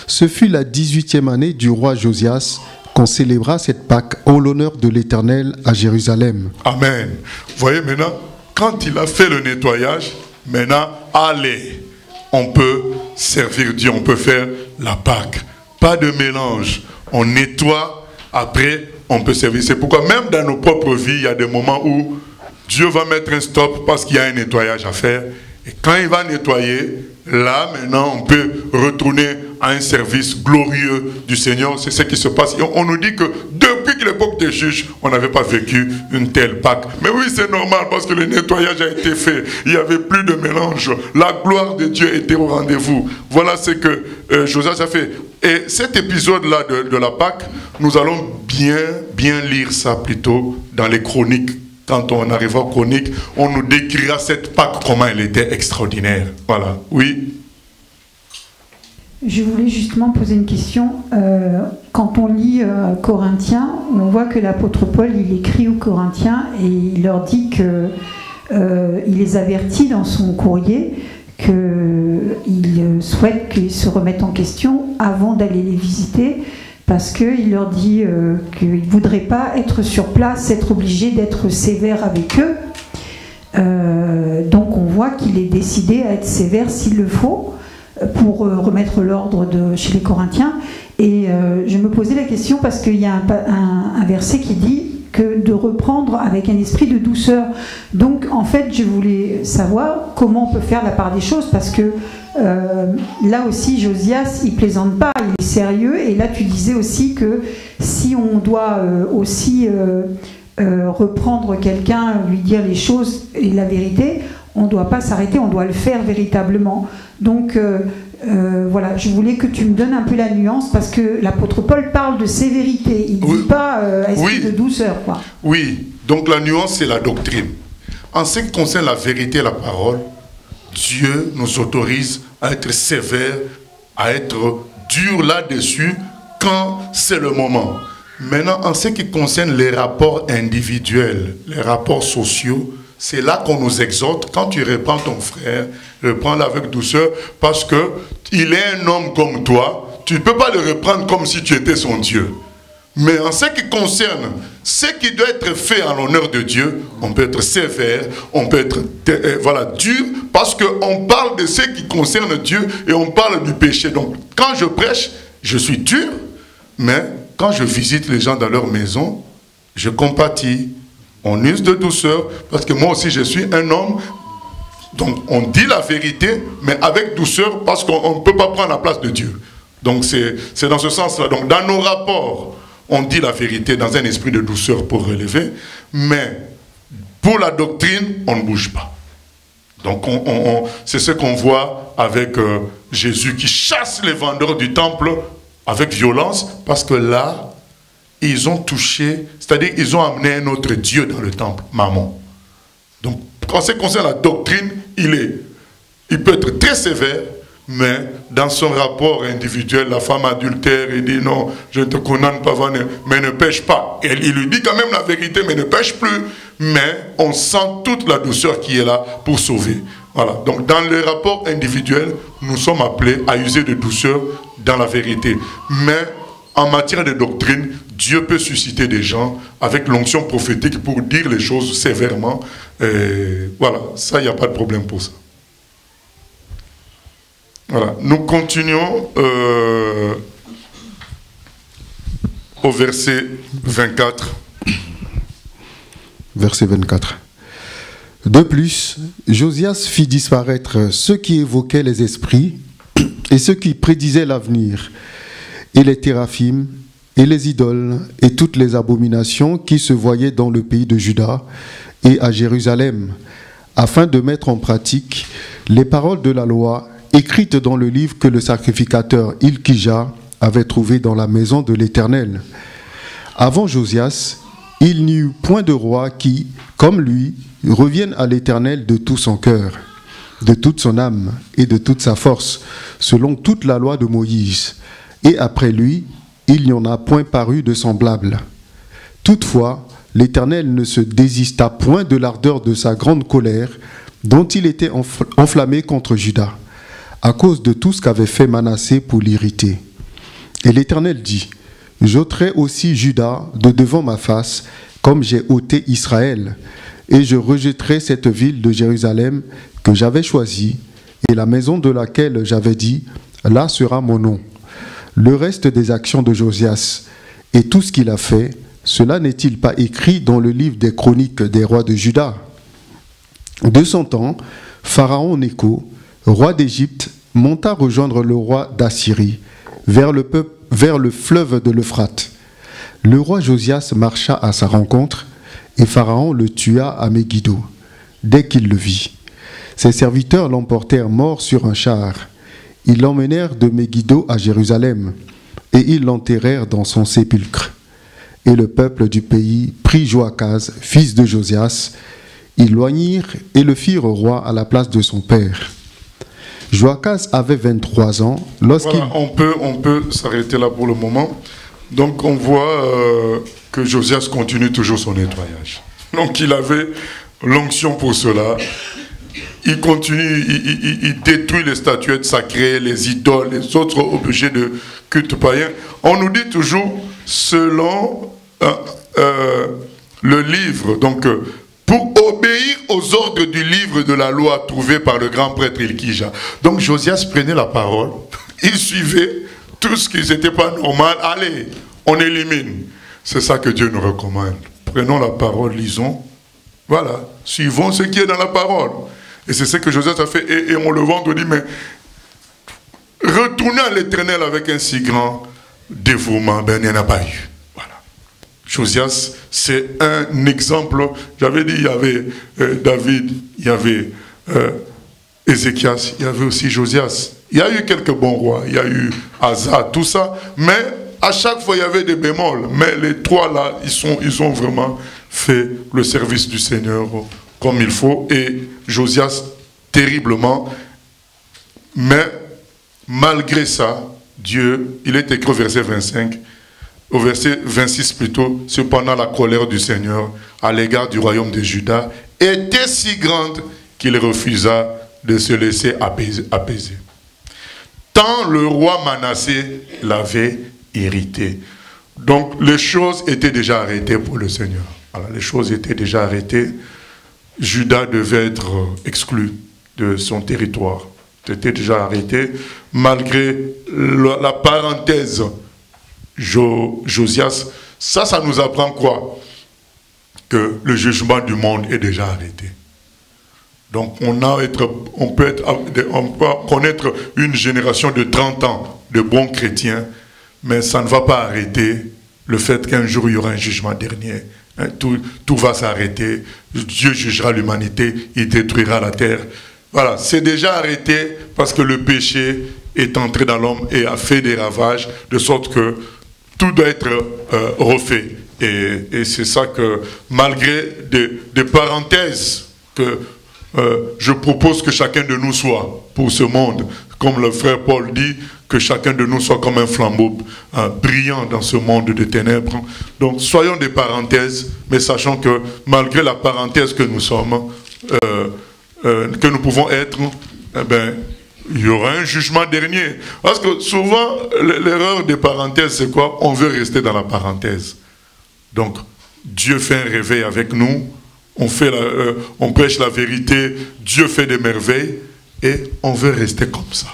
C: Ce fut la 18e année du roi Josias qu'on célébra cette Pâque en l'honneur de l'Éternel à Jérusalem.
B: Amen. Vous voyez maintenant, quand il a fait le nettoyage, maintenant, allez, on peut servir Dieu, on peut faire la Pâque. Pas de mélange. On nettoie, après, on peut servir. C'est pourquoi même dans nos propres vies, il y a des moments où Dieu va mettre un stop parce qu'il y a un nettoyage à faire. Et quand il va nettoyer, là, maintenant, on peut retourner à un service glorieux du Seigneur. C'est ce qui se passe. Et on nous dit que depuis l'époque des juges, on n'avait pas vécu une telle Pâque. Mais oui, c'est normal parce que le nettoyage a été fait. Il n'y avait plus de mélange. La gloire de Dieu était au rendez-vous. Voilà ce que Josias a fait. Et cet épisode-là de la Pâque, nous allons bien lire ça plutôt dans les chroniques. Quand on arrivera aux chroniques, on nous décrira cette Pâque, comment elle était extraordinaire. Voilà, oui.
E: Je voulais justement poser une question. Quand on lit Corinthiens, on voit que l'apôtre Paul, il écrit aux Corinthiens et il leur dit que il les avertit dans son courrier qu'il souhaite qu'ils se remettent en question avant d'aller les visiter, parce qu'il leur dit qu'il ne voudrait pas être sur place, être obligé d'être sévère avec eux. Donc on voit qu'il est décidé à être sévère s'il le faut, pour remettre l'ordre chez les Corinthiens. Et je me posais la question parce qu'il y a un verset qui dit que de reprendre avec un esprit de douceur. Donc en fait je voulais savoir comment on peut faire la part des choses, parce que là aussi Josias il plaisante pas, il est sérieux. Et là tu disais aussi que si on doit aussi reprendre quelqu'un, lui dire les choses et la vérité, on ne doit pas s'arrêter, on doit le faire véritablement. Donc voilà, je voulais que tu me donnes un peu la nuance, parce que l'apôtre Paul parle de sévérité, il ne dit pas esprit de douceur, quoi.
B: Oui, donc la nuance c'est la doctrine. En ce qui concerne la vérité et la parole, Dieu nous autorise à être sévère, à être dur là-dessus quand c'est le moment. Maintenant, en ce qui concerne les rapports individuels, les rapports sociaux, c'est là qu'on nous exhorte. Quand tu reprends ton frère, reprends-le avec douceur, parce que il est un homme comme toi. Tu ne peux pas le reprendre comme si tu étais son Dieu. Mais en ce qui concerne ce qui doit être fait en l'honneur de Dieu, on peut être sévère, on peut être dur, parce qu'on parle de ce qui concerne Dieu et on parle du péché. Donc quand je prêche, je suis dur, mais quand je visite les gens dans leur maison, je compatis. On use de douceur, parce que moi aussi je suis un homme. Donc on dit la vérité, mais avec douceur, parce qu'on ne peut pas prendre la place de Dieu. Donc c'est dans ce sens-là. Donc dans nos rapports, on dit la vérité dans un esprit de douceur pour relever, mais pour la doctrine, on ne bouge pas. Donc c'est ce qu'on voit avec Jésus qui chasse les vendeurs du temple avec violence, parce que là, ils ont touché, c'est-à-dire ils ont amené un autre Dieu dans le temple, Mammon. Donc, en ce qui concerne la doctrine, il peut être très sévère, mais dans son rapport individuel, la femme adultère, il dit non, je ne te condamne pas, mais ne pêche pas. Et il lui dit quand même la vérité, mais ne pêche plus. Mais on sent toute la douceur qui est là pour sauver. Voilà. Donc dans les rapports individuels, nous sommes appelés à user de douceur dans la vérité. Mais en matière de doctrine, Dieu peut susciter des gens avec l'onction prophétique pour dire les choses sévèrement. Et voilà, ça, il n'y a pas de problème pour ça. Voilà, nous continuons au verset 24.
C: Verset 24. De plus, Josias fit disparaître ceux qui évoquaient les esprits et ceux qui prédisaient l'avenir, et les téraphim, et les idoles, et toutes les abominations qui se voyaient dans le pays de Juda et à Jérusalem, afin de mettre en pratique les paroles de la loi écrites dans le livre que le sacrificateur Ilkija avait trouvé dans la maison de l'Éternel. Avant Josias, il n'y eut point de roi qui, comme lui, revienne à l'Éternel de tout son cœur, de toute son âme et de toute sa force, selon toute la loi de Moïse. Et après lui, il n'y en a point paru de semblable. Toutefois, l'Éternel ne se désista point de l'ardeur de sa grande colère, dont il était enflammé contre Juda, à cause de tout ce qu'avait fait Manassé pour l'irriter. Et l'Éternel dit, « J'ôterai aussi Juda de devant ma face, comme j'ai ôté Israël, et je rejetterai cette ville de Jérusalem que j'avais choisie, et la maison de laquelle j'avais dit, là sera mon nom. » Le reste des actions de Josias et tout ce qu'il a fait, cela n'est-il pas écrit dans le livre des chroniques des rois de Juda? De son temps, Pharaon Nécho, roi d'Égypte, monta rejoindre le roi d'Assyrie, vers le fleuve de l'Euphrate. Le roi Josias marcha à sa rencontre, et Pharaon le tua à Megiddo, dès qu'il le vit. Ses serviteurs l'emportèrent mort sur un char. Ils l'emmenèrent de Megiddo à Jérusalem, et ils l'enterrèrent dans son sépulcre. Et le peuple du pays prit Joachaz, fils de Josias, ils l'oignirent et le firent roi à la place de son père. Joachaz avait 23 ans lorsqu'il...
B: Voilà, on peut s'arrêter là pour le moment. Donc on voit que Josias continue toujours son nettoyage. Donc il avait l'onction pour cela. Il continue, il détruit les statuettes sacrées, les idoles, les autres objets de culte païen. On nous dit toujours, selon le livre, donc pour obéir aux ordres du livre de la loi trouvé par le grand prêtre Ilkija. Donc Josias prenait la parole, il suivait tout ce qui n'était pas normal. Allez, on élimine. C'est ça que Dieu nous recommande. Prenons la parole, lisons. Voilà, suivons ce qui est dans la parole. Et c'est ce que Josias a fait. Et on le vendredi, mais retourner à l'Éternel avec un si grand dévouement, ben il n'y en a pas eu. Voilà. Josias, c'est un exemple. J'avais dit, il y avait David, il y avait Ézéchias, il y avait aussi Josias. Il y a eu quelques bons rois, il y a eu Asa, tout ça, mais à chaque fois il y avait des bémols. Mais les trois là, ils ont vraiment fait le service du Seigneur comme il faut, et Josias terriblement, mais malgré ça, Dieu, il est écrit au verset 25, au verset 26 plutôt, cependant la colère du Seigneur à l'égard du royaume de Juda était si grande qu'il refusa de se laisser apaiser. Tant le roi Manassé l'avait irrité. Donc les choses étaient déjà arrêtées pour le Seigneur. Alors, les choses étaient déjà arrêtées. Juda devait être exclu de son territoire. C'était déjà arrêté, malgré la parenthèse Josias. Ça nous apprend quoi? Que le jugement du monde est déjà arrêté. Donc on peut connaître une génération de 30 ans de bons chrétiens, mais ça ne va pas arrêter le fait qu'un jour il y aura un jugement dernier Hein, tout va s'arrêter. Dieu jugera l'humanité, il détruira la terre. Voilà, c'est déjà arrêté parce que le péché est entré dans l'homme et a fait des ravages, de sorte que tout doit être refait. Et c'est ça que, malgré des parenthèses que je propose que chacun de nous soit pour ce monde, comme le frère Paul dit, que chacun de nous soit comme un flambeau brillant dans ce monde de ténèbres. Donc soyons des parenthèses, mais sachant que malgré la parenthèse que nous sommes, que nous pouvons être, eh ben, il y aura un jugement dernier. Parce que souvent, l'erreur des parenthèses, c'est quoi? On veut rester dans la parenthèse. Donc, Dieu fait un réveil avec nous, on prêche la vérité, Dieu fait des merveilles, et on veut rester comme ça.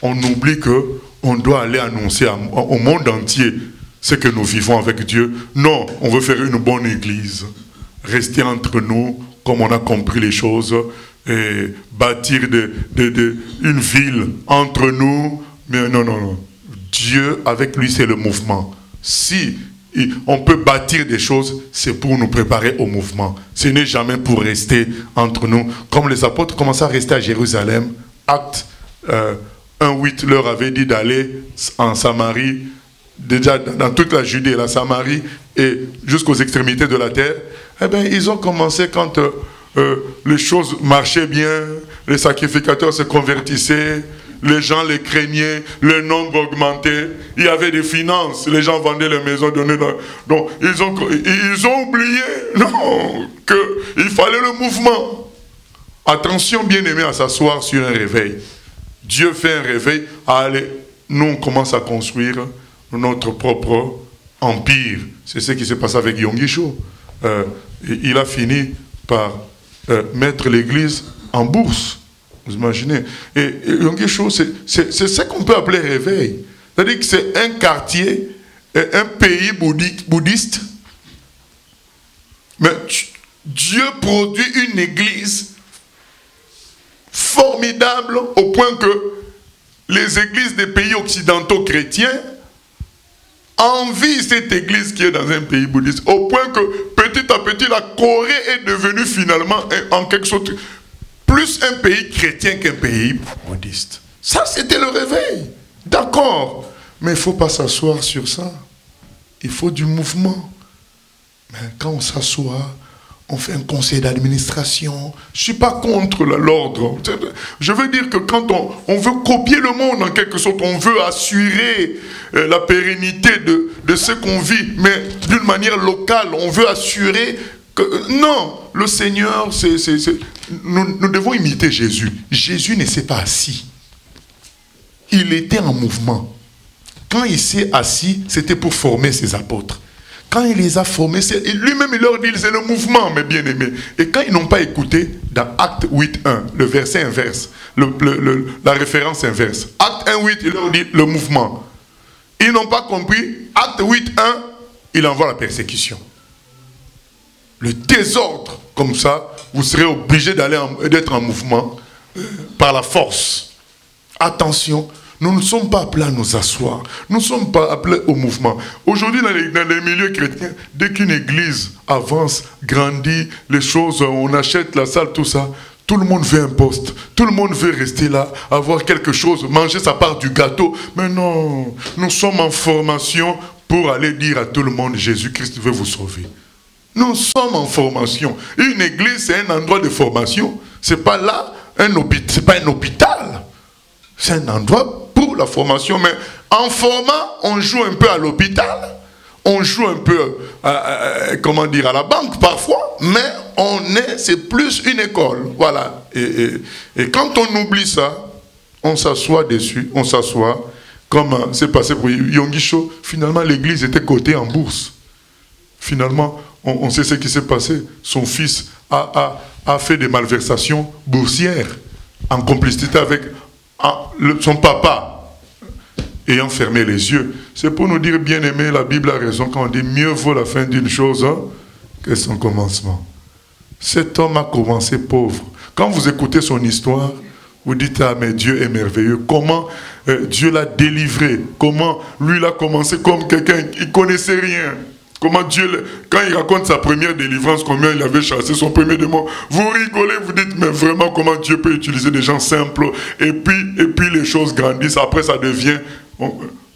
B: On oublie qu'on doit aller annoncer au monde entier ce que nous vivons avec Dieu. Non, on veut faire une bonne église, rester entre nous, comme on a compris les choses, et bâtir une ville entre nous. Mais non, non, non. Dieu, avec lui, c'est le mouvement. Si on peut bâtir des choses, c'est pour nous préparer au mouvement. Ce n'est jamais pour rester entre nous. Comme les apôtres commençaient à rester à Jérusalem, Acte 1:8 leur avait dit d'aller en Samarie, déjà dans toute la Judée et la Samarie, et jusqu'aux extrémités de la terre. Eh bien, ils ont commencé quand les choses marchaient bien, les sacrificateurs se convertissaient, les gens les craignaient, le nombre augmentait, il y avait des finances, les gens vendaient les maisons, donnaient... Donc, ils ont oublié, non, qu'il fallait le mouvement. Attention, bien-aimés, à s'asseoir sur un réveil. Dieu fait un réveil, allez, nous on commence à construire notre propre empire. C'est ce qui s'est passé avec Yonggi Cho. Il a fini par mettre l'église en bourse. Vous imaginez? Et Yonggi Cho, c'est ce qu'on peut appeler réveil. C'est-à-dire que c'est un quartier, un pays bouddhiste, mais Dieu produit une église formidable au point que les églises des pays occidentaux chrétiens envient cette église qui est dans un pays bouddhiste, au point que petit à petit la Corée est devenue finalement en quelque sorte plus un pays chrétien qu'un pays bouddhiste. Ça, c'était le réveil. D'accord. Mais il ne faut pas s'asseoir sur ça. Il faut du mouvement. Mais quand on s'assoit, on fait un conseil d'administration. Je ne suis pas contre l'ordre. Je veux dire que quand on veut copier le monde en quelque sorte, on veut assurer la pérennité de ce qu'on vit, mais d'une manière locale, on veut assurer que... Non, le Seigneur, nous devons imiter Jésus. Jésus ne s'est pas assis. Il était en mouvement. Quand il s'est assis, c'était pour former ses apôtres. Quand il les a formés, lui-même il leur dit, c'est le mouvement, mes bien-aimés. Et quand ils n'ont pas écouté, dans Acte 8.1, le verset inverse, la référence inverse, Acte 1.8, il leur dit le mouvement. Ils n'ont pas compris, Acte 8.1, il envoie la persécution. Le désordre, comme ça, vous serez obligé d'être en mouvement par la force. Attention. Nous ne sommes pas appelés à nous asseoir. Nous ne sommes pas appelés au mouvement. Aujourd'hui, dans les milieux chrétiens, dès qu'une église avance, grandit, les choses, on achète la salle, tout ça, tout le monde veut un poste. Tout le monde veut rester là, avoir quelque chose, manger sa part du gâteau. Mais non, nous sommes en formation pour aller dire à tout le monde, Jésus-Christ veut vous sauver. Nous sommes en formation. Une église, c'est un endroit de formation. C'est pas là, c'est pas un hôpital. C'est un endroit pour la formation, mais en formant, on joue un peu à l'hôpital, on joue un peu, comment dire, à la banque parfois, mais c'est plus une école, voilà. Et quand on oublie ça, on s'assoit dessus, on s'assoit, comme c'est passé pour Yonggi Cho, finalement l'église était cotée en bourse. Finalement, on sait ce qui s'est passé, son fils a fait des malversations boursières, en complicité avec son papa, ayant fermé les yeux. C'est pour nous dire, bien aimé, la Bible a raison quand on dit mieux vaut la fin d'une chose que son commencement. Cet homme a commencé pauvre. Quand vous écoutez son histoire, vous dites, ah mais Dieu est merveilleux. Comment Dieu l'a délivré. Comment lui il a commencé comme quelqu'un qui ne connaissait rien. comment Dieu, quand il raconte sa première délivrance, combien il avait chassé son premier démon, vous rigolez, vous dites, mais vraiment comment Dieu peut utiliser des gens simples, et puis les choses grandissent, après ça devient,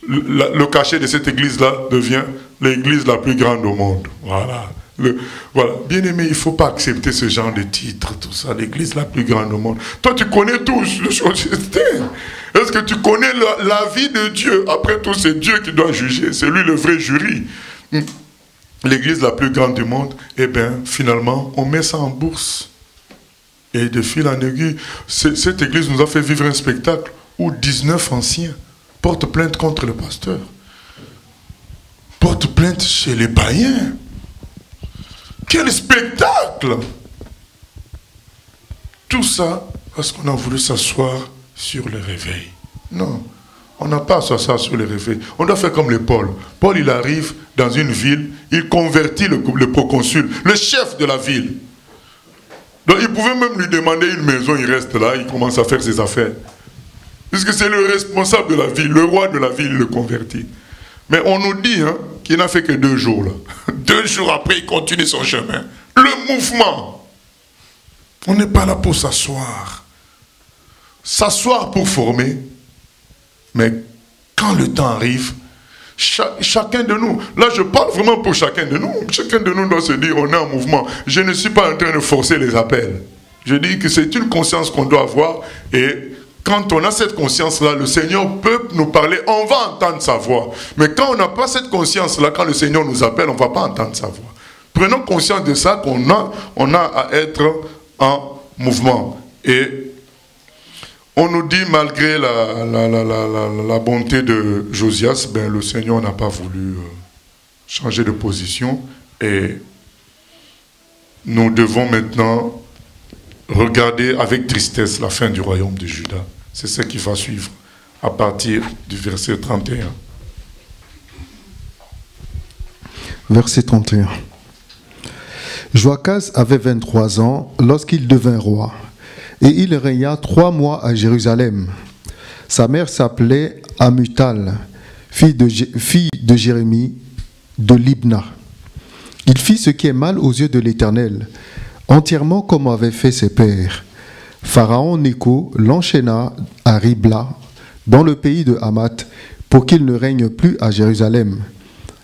B: le cachet de cette église-là devient l'église la plus grande au monde. Voilà. Voilà. Bien aimé, il ne faut pas accepter ce genre de titre, tout ça, l'église la plus grande au monde. Toi, tu connais tout, est-ce que tu connais la vie de Dieu? Après tout, c'est Dieu qui doit juger, c'est lui le vrai jury. L'église la plus grande du monde, eh bien, finalement, on met ça en bourse. Et de fil en aiguille, cette église nous a fait vivre un spectacle où 19 anciens portent plainte contre le pasteur. Portent plainte chez les païens. Quel spectacle! Tout ça parce qu'on a voulu s'asseoir sur le réveil. Non, on n'a pas à s'asseoir sur le réveil. On doit faire comme les Paul. Paul, il arrive dans une ville, il convertit le proconsul, le chef de la ville. Donc il pouvait même lui demander une maison, il reste là, il commence à faire ses affaires. Puisque c'est le responsable de la ville, le roi de la ville, il le convertit. Mais on nous dit qu'il n'a fait que 2 jours là. 2 jours après, il continue son chemin. Le mouvement. On n'est pas là pour s'asseoir. S'asseoir pour former. Mais quand le temps arrive, chacun de nous, là je parle vraiment pour chacun de nous. Chacun de nous doit se dire, on est en mouvement. Je ne suis pas en train de forcer les appels. Je dis que c'est une conscience qu'on doit avoir et quand on a cette conscience-là, le Seigneur peut nous parler, on va entendre sa voix. Mais quand on n'a pas cette conscience-là, quand le Seigneur nous appelle, on ne va pas entendre sa voix. Prenons conscience de ça, qu'on a à être en mouvement. Et on nous dit, malgré la bonté de Josias, ben, le Seigneur n'a pas voulu changer de position. Et nous devons maintenant regarder avec tristesse la fin du royaume de Juda. C'est ce qui va suivre à partir du verset 31.
C: Verset 31. Joachaz avait 23 ans lorsqu'il devint roi, et il régna 3 mois à Jérusalem. Sa mère s'appelait Amutal, fille de Jérémie de Libna. Il fit ce qui est mal aux yeux de l'Éternel, entièrement comme avaient fait ses pères. Pharaon Nécho l'enchaîna à Ribla, dans le pays de Hamath, pour qu'il ne règne plus à Jérusalem.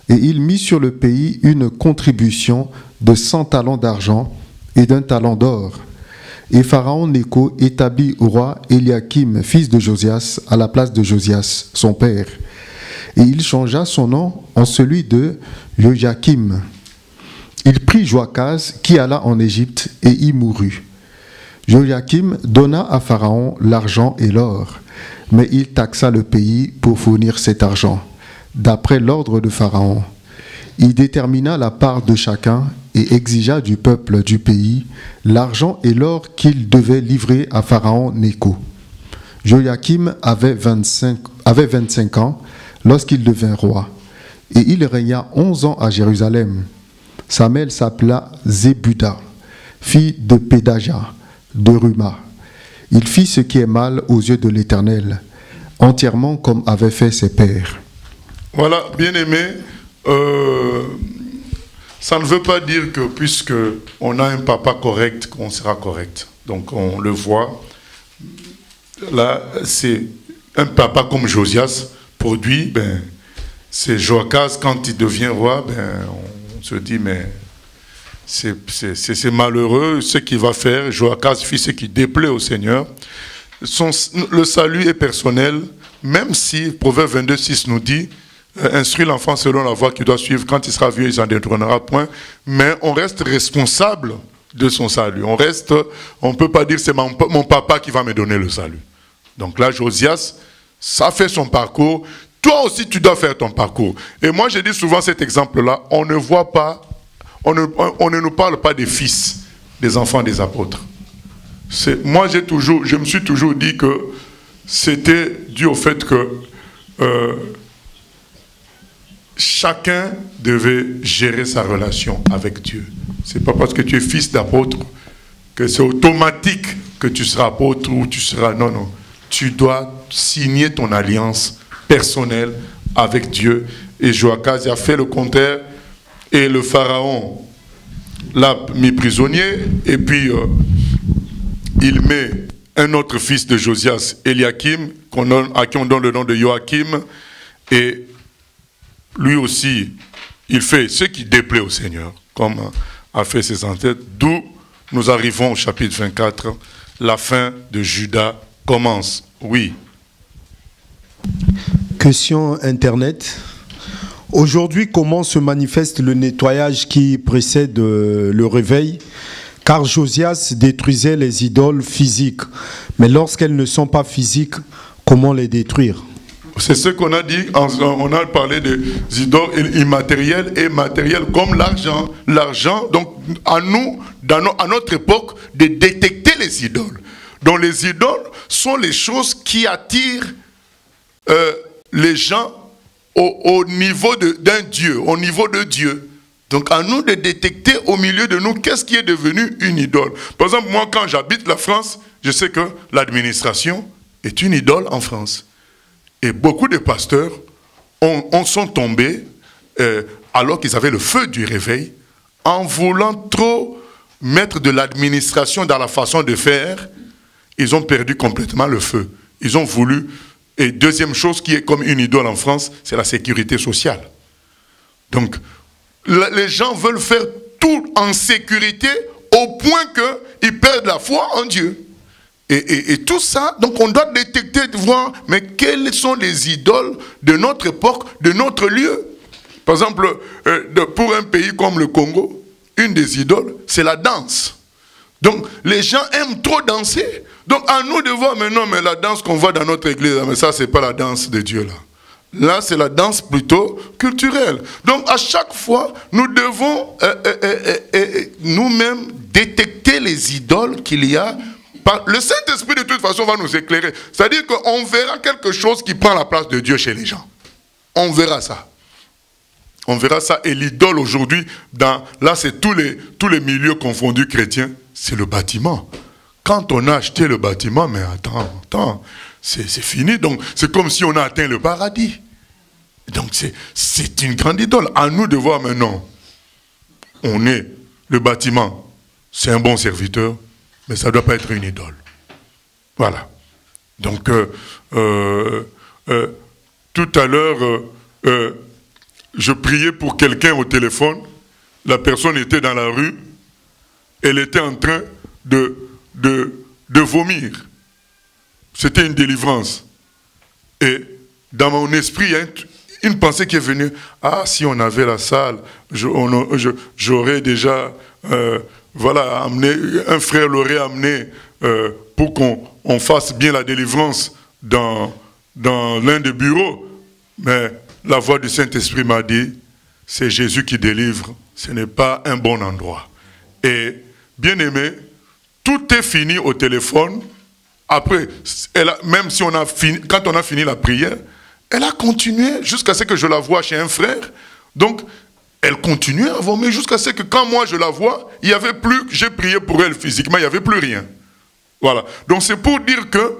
C: Et il mit sur le pays une contribution de 100 talents d'argent et d'1 talent d'or. Et Pharaon Nécho établit au roi Eliakim, fils de Josias, à la place de Josias, son père. Et il changea son nom en celui de Joachim. Il prit Joachaz, qui alla en Égypte, et y mourut. Joachim donna à Pharaon l'argent et l'or, mais il taxa le pays pour fournir cet argent, d'après l'ordre de Pharaon. Il détermina la part de chacun et exigea du peuple du pays l'argent et l'or qu'il devait livrer à Pharaon Nécho. Joachim avait 25 ans lorsqu'il devint roi, et il régna 11 ans à Jérusalem. Sa mère s'appela Zébuda, fille de Pédaja, de Ruma. Il fit ce qui est mal aux yeux de l'Éternel, entièrement comme avaient fait ses pères.
B: Voilà, bien-aimés, ça ne veut pas dire que puisque on a un papa correct, qu'on sera correct. Donc on le voit. Là, c'est un papa comme Josias produit, ben, c'est Joachaz, quand il devient roi, ben, on se dit, mais c'est malheureux ce qu'il va faire. Joachaz fit ce qui déplaît au Seigneur. Le salut est personnel, même si Proverbe 22:6 nous dit, instruis l'enfant selon la voie qu'il doit suivre, quand il sera vieux, il s'en détournera point. Mais on reste responsable de son salut. On ne peut pas dire c'est mon papa qui va me donner le salut. Donc là, Josias, ça fait son parcours. Toi aussi, tu dois faire ton parcours. Et moi, je dis souvent cet exemple-là, on ne voit pas, on ne nous parle pas des fils, des enfants des apôtres. Moi, je me suis toujours dit que c'était dû au fait que chacun devait gérer sa relation avec Dieu. Ce n'est pas parce que tu es fils d'apôtre que c'est automatique que tu seras apôtre ou tu seras... Non, non. Tu dois signer ton alliance personnelle avec Dieu. Et Joachaz a fait le contraire. et le pharaon l'a mis prisonnier, et puis il met un autre fils de Josias, Eliakim, à qui on donne le nom de Joachim, et lui aussi, il fait ce qui déplaît au Seigneur, comme a fait ses ancêtres, d'où nous arrivons au chapitre 24, la fin de Juda commence. Oui.
D: Question Internet. Aujourd'hui, comment se manifeste le nettoyage qui précède le réveil? Car Josias détruisait les idoles physiques. Mais lorsqu'elles ne sont pas physiques, comment les détruire?
B: C'est ce qu'on a dit, on a parlé des idoles immatérielles et matérielles comme l'argent. L'argent, donc à nous, à notre époque, de détecter les idoles. Donc les idoles sont les choses qui attirent les gens au niveau d'un Dieu, au niveau de Dieu. Donc à nous de détecter au milieu de nous qu'est-ce qui est devenu une idole. Par exemple, moi quand j'habite la France, je sais que l'administration est une idole en France. Et beaucoup de pasteurs sont tombés alors qu'ils avaient le feu du réveil, en voulant trop mettre de l'administration dans la façon de faire, ils ont perdu complètement le feu. Ils ont voulu, et deuxième chose qui est comme une idole en France, c'est la sécurité sociale. Donc, les gens veulent faire tout en sécurité au point qu'ils perdent la foi en Dieu. Et tout ça, donc on doit détecter, voir, mais quelles sont les idoles de notre époque, de notre lieu. Par exemple, pour un pays comme le Congo, une des idoles, c'est la danse. Donc les gens aiment trop danser. Donc à nous de voir, mais non, mais la danse qu'on voit dans notre église, mais ça c'est pas la danse de Dieu là. Là c'est la danse plutôt culturelle. Donc à chaque fois, nous devons nous-mêmes détecter les idoles qu'il y a. Le Saint-Esprit de toute façon va nous éclairer. C'est-à-dire qu'on verra quelque chose qui prend la place de Dieu chez les gens. On verra ça. On verra ça. Et l'idole aujourd'hui, là c'est tous les milieux confondus chrétiens, c'est le bâtiment. Quand on a acheté le bâtiment, mais attends, c'est fini. Donc c'est comme si on a atteint le paradis. Donc c'est une grande idole. À nous de voir maintenant. Le bâtiment, c'est un bon serviteur, mais ça ne doit pas être une idole. Voilà. Donc, tout à l'heure, je priais pour quelqu'un au téléphone. La personne était dans la rue. Elle était en train de vomir. C'était une délivrance. Et dans mon esprit, il y a une pensée qui est venue. Ah, si on avait la salle, j'aurais déjà... voilà, un frère l'aurait amené pour qu'on fasse bien la délivrance dans l'un des bureaux. Mais la voix du Saint-Esprit m'a dit, c'est Jésus qui délivre, ce n'est pas un bon endroit. Et bien aimé, tout est fini au téléphone. Après, même si quand on a fini la prière, elle a continué jusqu'à ce que je la voie chez un frère. Donc, elle continuait à vomir jusqu'à ce que quand moi je la vois, il n'y avait plus, j'ai prié pour elle physiquement, il n'y avait plus rien. Voilà. Donc c'est pour dire que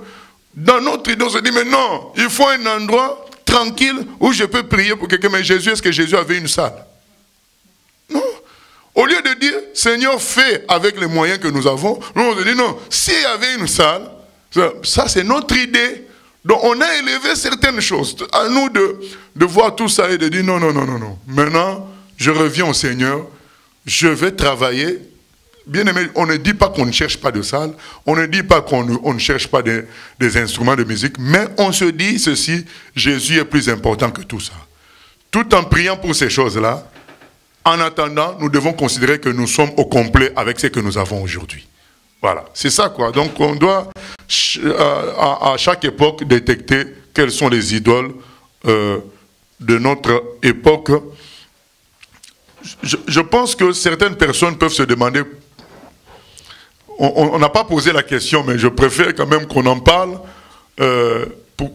B: dans notre idée, on se dit, mais non, il faut un endroit tranquille où je peux prier pour quelqu'un. Mais Jésus, est-ce que Jésus avait une salle? Non. Au lieu de dire, Seigneur, fais avec les moyens que nous avons, nous on se dit, non, s'il y avait une salle, ça c'est notre idée. Donc on a élevé certaines choses. À nous de voir tout ça et de dire, non. Maintenant, je reviens au Seigneur, je vais travailler. Bien aimé, on ne dit pas qu'on ne cherche pas de salle, on ne dit pas qu'on ne cherche pas des instruments de musique, mais on se dit ceci, Jésus est plus important que tout ça. Tout en priant pour ces choses-là, en attendant, nous devons considérer que nous sommes au complet avec ce que nous avons aujourd'hui. Voilà, c'est ça quoi. Donc on doit à chaque époque détecter quelles sont les idoles de notre époque. Je pense que certaines personnes peuvent se demander, on n'a pas posé la question, mais je préfère quand même qu'on en parle, pour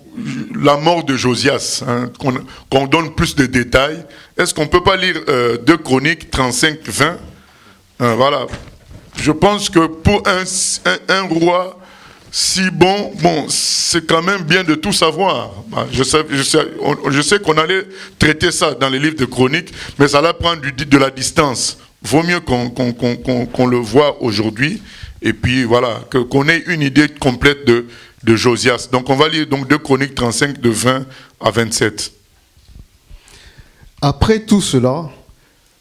B: la mort de Josias, hein, qu'on donne plus de détails. Est-ce qu'on ne peut pas lire 2 Chroniques 35-20 voilà. Je pense que pour un roi si bon, c'est quand même bien de tout savoir. Je sais qu'on allait traiter ça dans les livres de chroniques, mais ça va prendre de la distance. Vaut mieux qu'on le voit aujourd'hui, et puis voilà, qu'on ait une idée complète de Josias. Donc on va lire donc 2 Chroniques 35 de 20 à 27.
C: Après tout cela,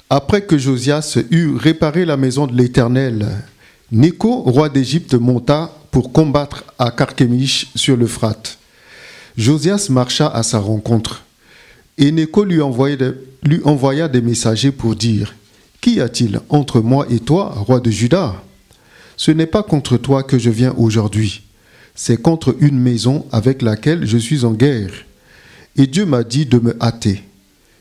C: après que Josias eut réparé la maison de l'Éternel, Nécho, roi d'Égypte, monta pour combattre à Carchemish sur l'Euphrate. Josias marcha à sa rencontre, et Nécho lui envoya des messagers pour dire: « Qu'y a-t-il entre moi et toi, roi de Juda? Ce n'est pas contre toi que je viens aujourd'hui, c'est contre une maison avec laquelle je suis en guerre. Et Dieu m'a dit de me hâter.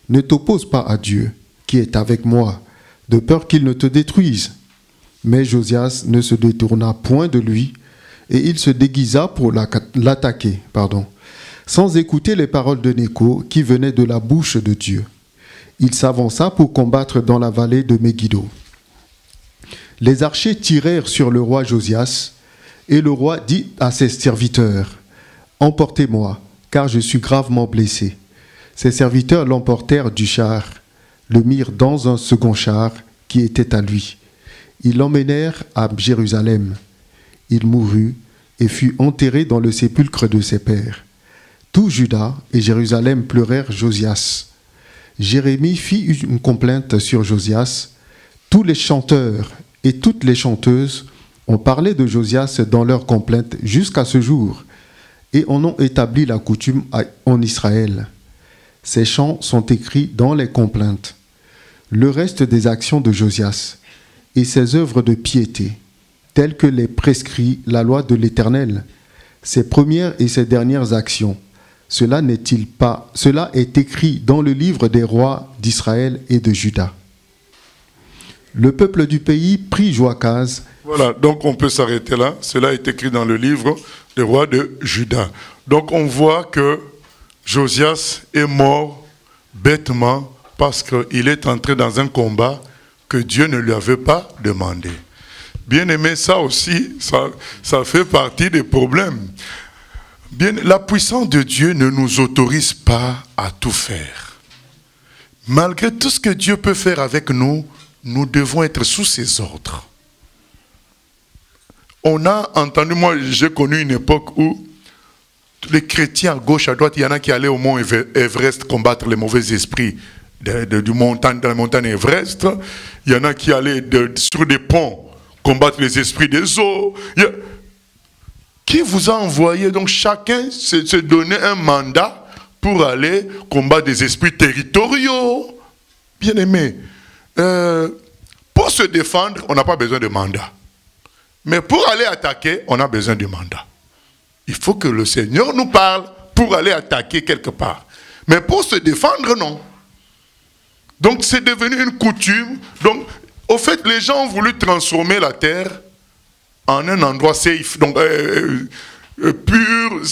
C: Ne t'oppose pas à Dieu, qui est avec moi, de peur qu'il ne te détruise. » Mais Josias ne se détourna point de lui, et il se déguisa pour l'attaquer, sans écouter les paroles de Nécho qui venaient de la bouche de Dieu. Il s'avança pour combattre dans la vallée de Megiddo. Les archers tirèrent sur le roi Josias, et le roi dit à ses serviteurs: « Emportez-moi, car je suis gravement blessé. » Ses serviteurs l'emportèrent du char, le mirent dans un second char qui était à lui. Ils l'emmenèrent à Jérusalem. Il mourut et fut enterré dans le sépulcre de ses pères. Tout Juda et Jérusalem pleurèrent Josias. Jérémie fit une complainte sur Josias. Tous les chanteurs et toutes les chanteuses ont parlé de Josias dans leurs complaintes jusqu'à ce jour, et en ont établi la coutume en Israël. Ces chants sont écrits dans les complaintes. Le reste des actions de Josias et ses œuvres de piété, telles que les prescrit la loi de l'Éternel, ses premières et ses dernières actions, cela est écrit dans le livre des rois d'Israël et de Juda. Le peuple du pays prit Joachaz.
B: Voilà, donc on peut s'arrêter là. Cela est écrit dans le livre des rois de Juda. Donc on voit que Josias est mort bêtement parce qu'il est entré dans un combat que Dieu ne lui avait pas demandé. Bien aimé, ça aussi, ça fait partie des problèmes. Bien, la puissance de Dieu ne nous autorise pas à tout faire. Malgré tout ce que Dieu peut faire avec nous, nous devons être sous ses ordres. On a entendu, moi j'ai connu une époque où les chrétiens à gauche, à droite, il y en a qui allaient au mont Everest combattre les mauvais esprits de la montagne Everest. Il y en a qui allaient sur des ponts combattre les esprits des eaux. Qui vous a envoyé? Donc chacun se donnait un mandat pour aller combattre des esprits territoriaux. Bien aimé, pour se défendre, on n'a pas besoin de mandat. Mais pour aller attaquer, on a besoin de mandat. Il faut que le Seigneur nous parle pour aller attaquer quelque part. Mais pour se défendre, non. Donc c'est devenu une coutume. Donc, au fait, les gens ont voulu transformer la terre en un endroit safe, donc pur,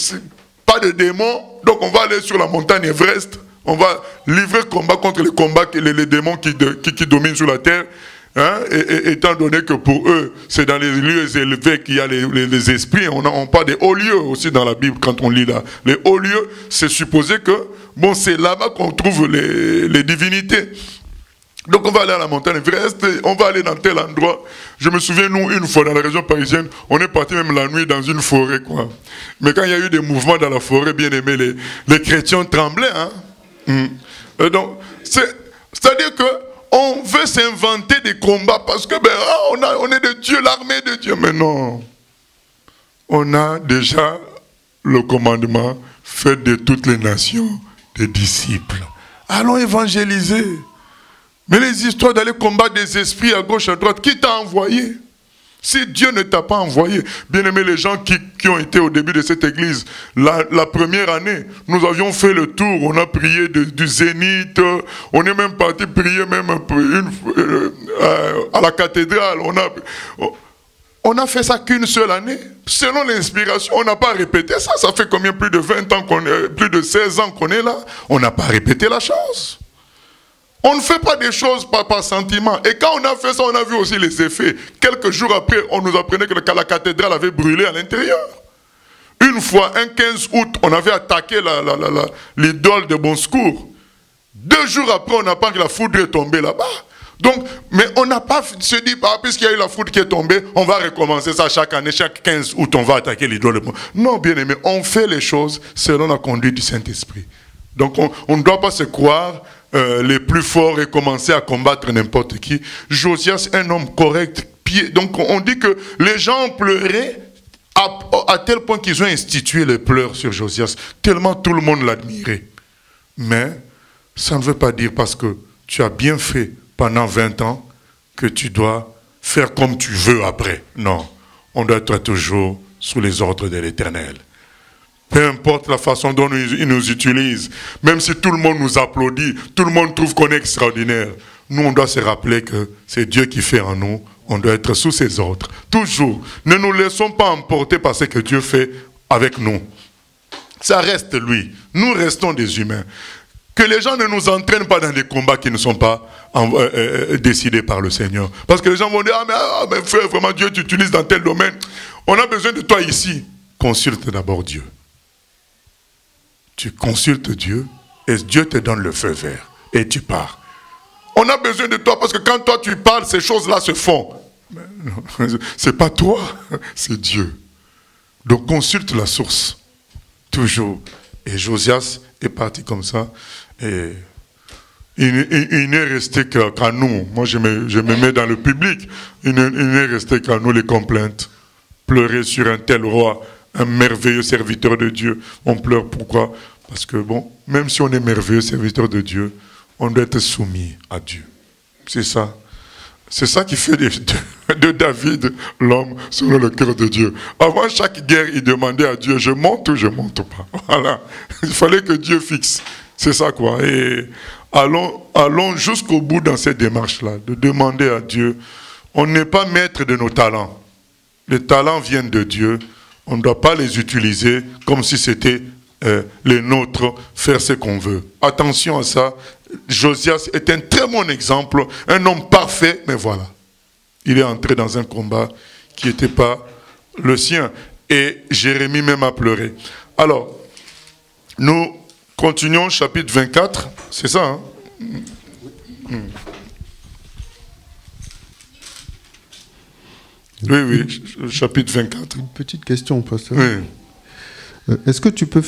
B: pas de démons. Donc on va aller sur la montagne Everest, on va livrer combat contre les démons qui dominent sur la terre. Hein, et étant donné que pour eux, c'est dans les lieux élevés qu'il y a les esprits, on parle des hauts lieux aussi dans la Bible quand on lit là. Les hauts lieux, c'est supposé que, bon, c'est là-bas qu'on trouve les divinités. Donc on va aller à la montagne Everest, on va aller dans tel endroit. Je me souviens, nous, une fois dans la région parisienne, on est parti même la nuit dans une forêt, quoi. Mais quand il y a eu des mouvements dans la forêt, bien aimé, les chrétiens tremblaient, hein. Donc, c'est-à-dire que on veut s'inventer des combats parce que on est de Dieu, l'armée de Dieu. Mais non. On a déjà le commandement, faites de toutes les nations des disciples. Allons évangéliser. Mais les histoires d'aller combattre des esprits à gauche, à droite, qui t'a envoyé? Si Dieu ne t'a pas envoyé, bien aimé, les gens qui ont été au début de cette église, la première année, nous avions fait le tour, on a prié du Zénith, on est même parti prier même à la cathédrale, on a fait ça qu'une seule année, selon l'inspiration, on n'a pas répété ça, ça fait combien, plus de 20 ans, plus de 16 ans qu'on est là, on n'a pas répété la chose. On ne fait pas des choses par sentiment. Et quand on a fait ça, on a vu aussi les effets. Quelques jours après, on nous apprenait que la cathédrale avait brûlé à l'intérieur. Une fois, un 15 août, on avait attaqué l'idole de Bon Secours. 2 jours après, on apprend que la foudre est tombée là-bas. Donc, mais on n'a pas se dit, puisqu'il y a eu la foudre qui est tombée, on va recommencer ça chaque année, chaque 15 août, on va attaquer l'idole de Bon Secours. Non, bien aimé, on fait les choses selon la conduite du Saint-Esprit. Donc, on ne doit pas se croire les plus forts et commencer à combattre n'importe qui. Josias, un homme correct, pied. Donc, on dit que les gens ont pleuré à tel point qu'ils ont institué les pleurs sur Josias, tellement tout le monde l'admirait. Mais ça ne veut pas dire parce que tu as bien fait pendant 20 ans que tu dois faire comme tu veux après. Non, on doit être toujours sous les ordres de l'Éternel. Peu importe la façon dont il nous utilise, même si tout le monde nous applaudit, tout le monde trouve qu'on est extraordinaire, nous on doit se rappeler que c'est Dieu qui fait en nous, on doit être sous ses ordres. Toujours, ne nous laissons pas emporter par ce que Dieu fait avec nous. Ça reste lui, nous restons des humains. Que les gens ne nous entraînent pas dans des combats qui ne sont pas décidés par le Seigneur. Parce que les gens vont dire, mais frère, vraiment Dieu t'utilise dans tel domaine. On a besoin de toi ici. Consulte d'abord Dieu. Tu consultes Dieu et Dieu te donne le feu vert et tu pars. On a besoin de toi parce que quand toi tu parles, ces choses-là se font. C'est pas toi, c'est Dieu. Donc consulte la source. Toujours. Et Josias est parti comme ça. Et il n'est resté qu'à nous. Moi, je me mets dans le public. Il n'est resté qu'à nous les complaintes. Pleurer sur un tel roi, un merveilleux serviteur de Dieu. On pleure pourquoi? Parce que, bon, même si on est merveilleux serviteur de Dieu, on doit être soumis à Dieu. C'est ça. C'est ça qui fait de David l'homme selon le cœur de Dieu. Avant chaque guerre, il demandait à Dieu, je monte ou je monte pas. Voilà. Il fallait que Dieu fixe. C'est ça quoi. Et allons jusqu'au bout dans cette démarche-là, de demander à Dieu. On n'est pas maître de nos talents. Les talents viennent de Dieu. On ne doit pas les utiliser comme si c'était les nôtres, faire ce qu'on veut. Attention à ça. Josias est un très bon exemple, un homme parfait, mais voilà. Il est entré dans un combat qui n'était pas le sien. Et Jérémie même a pleuré. Alors, nous continuons chapitre 24, c'est ça, hein? Oui, chapitre 24.
C: Une petite question, pasteur.
B: Oui.
C: Est-ce que tu peux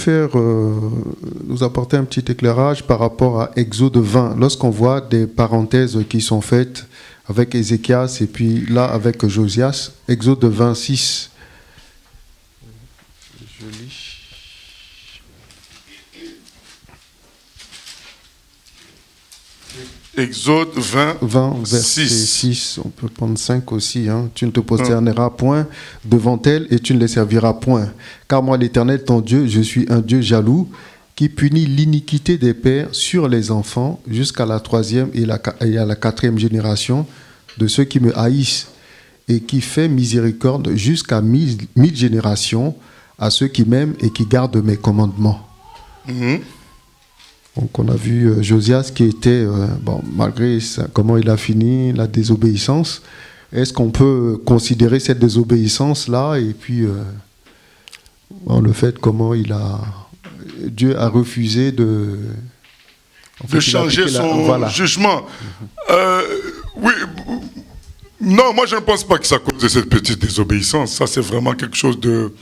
C: nous apporter un petit éclairage par rapport à Exode 20, lorsqu'on voit des parenthèses qui sont faites avec Ézéchias et puis là avec Josias, Exode 26. Je lis.
B: Exode 20
C: verset 6. On peut prendre 5 aussi. Hein. Tu ne te prosterneras point devant elle et tu ne les serviras point. Car moi, l'Éternel, ton Dieu, je suis un Dieu jaloux qui punit l'iniquité des pères sur les enfants jusqu'à la 3e et à la 4e génération de ceux qui me haïssent et qui fait miséricorde jusqu'à 1000 générations à ceux qui m'aiment et qui gardent mes commandements. Donc on a vu Josias qui était, malgré ça, comment il a fini, la désobéissance. Est-ce qu'on peut considérer cette désobéissance-là et puis le fait comment Dieu a refusé de
B: changer son jugement. Oui, non, moi je ne pense pas que ça cause de cette petite désobéissance. Ça c'est vraiment quelque chose de...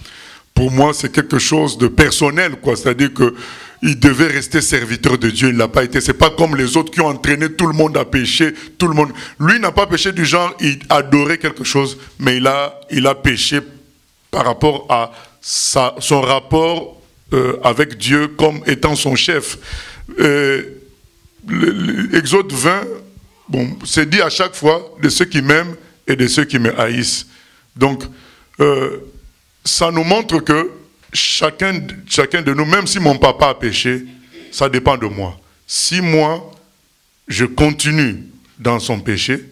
B: Pour moi c'est quelque chose de personnel, quoi. C'est-à-dire que il devait rester serviteur de Dieu, il ne l'a pas été. C'est pas comme les autres qui ont entraîné tout le monde à pécher, tout le monde. Lui n'a pas péché du genre, il adorait quelque chose, mais il a péché par rapport à son rapport avec Dieu comme étant son chef. Exode 20, c'est dit à chaque fois de ceux qui m'aiment et de ceux qui me haïssent. Donc, ça nous montre que chacun de nous, même si mon papa a péché, ça dépend de moi. Si moi, je continue dans son péché,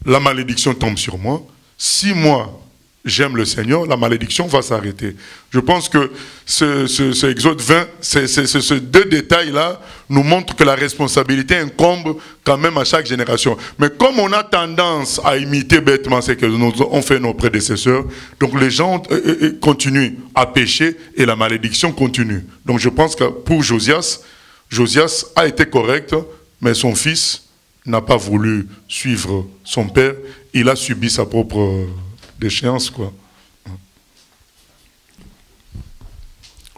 B: la malédiction tombe sur moi. Si moi, j'aime le Seigneur, la malédiction va s'arrêter. Je pense que ce Exode 20, ces deux détails-là nous montrent que la responsabilité incombe quand même à chaque génération. Mais comme on a tendance à imiter bêtement ce que nous ont fait nos prédécesseurs, donc les gens continuent à pécher et la malédiction continue. Donc je pense que pour Josias a été correct, mais son fils n'a pas voulu suivre son père. Il a subi sa propre déchéance, quoi.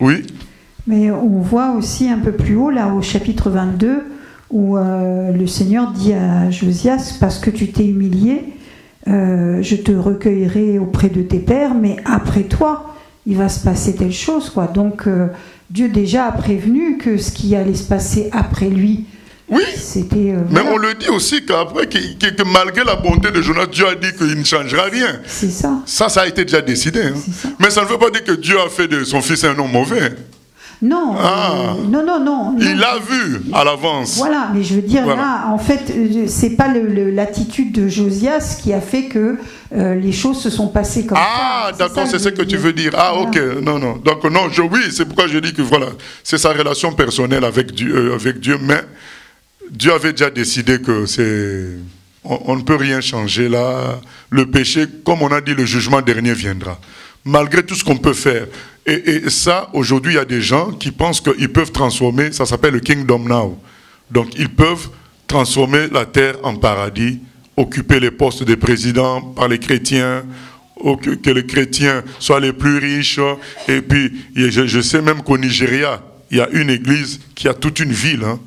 B: Oui.
E: Mais on voit aussi un peu plus haut, là, au chapitre 22, où le Seigneur dit à Josias, parce que tu t'es humilié, je te recueillerai auprès de tes pères, mais après toi, il va se passer telle chose, quoi. Donc, Dieu déjà a prévenu que ce qui allait se passer après lui,
B: oui,
E: c'était...
B: mais on le dit aussi qu'après, que malgré la bonté de Jonas, Dieu a dit qu'il ne changera rien.
E: C'est ça.
B: Ça a été déjà décidé. Hein. Mais ça ne veut pas dire que Dieu a fait de son fils un homme mauvais.
E: Non, non.
B: Il l'a vu à l'avance.
E: Voilà, mais je veux dire, là, en fait, c'est pas l'attitude de Josias qui a fait que les choses se sont passées comme ça.
B: Ah, d'accord, c'est ce que tu veux dire. Ah, voilà. Ok, non. Donc, non, oui, c'est pourquoi je dis que voilà, c'est sa relation personnelle avec Dieu, mais Dieu avait déjà décidé que on ne peut rien changer là. Le péché, comme on a dit, le jugement dernier viendra. Malgré tout ce qu'on peut faire. Et ça, aujourd'hui, il y a des gens qui pensent qu'ils peuvent transformer, ça s'appelle le Kingdom Now. Donc, ils peuvent transformer la terre en paradis, occuper les postes de président par les chrétiens, que les chrétiens soient les plus riches. Et puis, je sais même qu'au Nigeria, il y a une église qui a toute une ville, hein,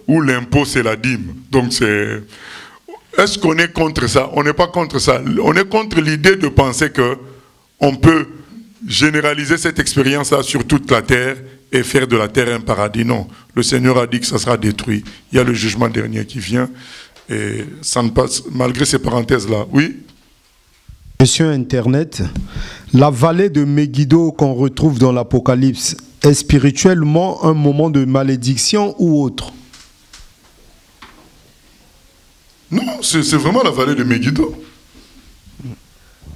B: où l'impôt, c'est la dîme. Donc, c'est... Est-ce qu'on est contre ça? On n'est pas contre ça. On est contre l'idée de penser qu'on peut généraliser cette expérience-là sur toute la terre et faire de la terre un paradis. Non. Le Seigneur a dit que ça sera détruit. Il y a le jugement dernier qui vient. Et ça ne passe, malgré ces parenthèses-là. Oui?
D: Question Internet. La vallée de Megiddo qu'on retrouve dans l'Apocalypse est spirituellement un moment de malédiction ou autre?
B: Non, c'est vraiment la vallée de Megiddo.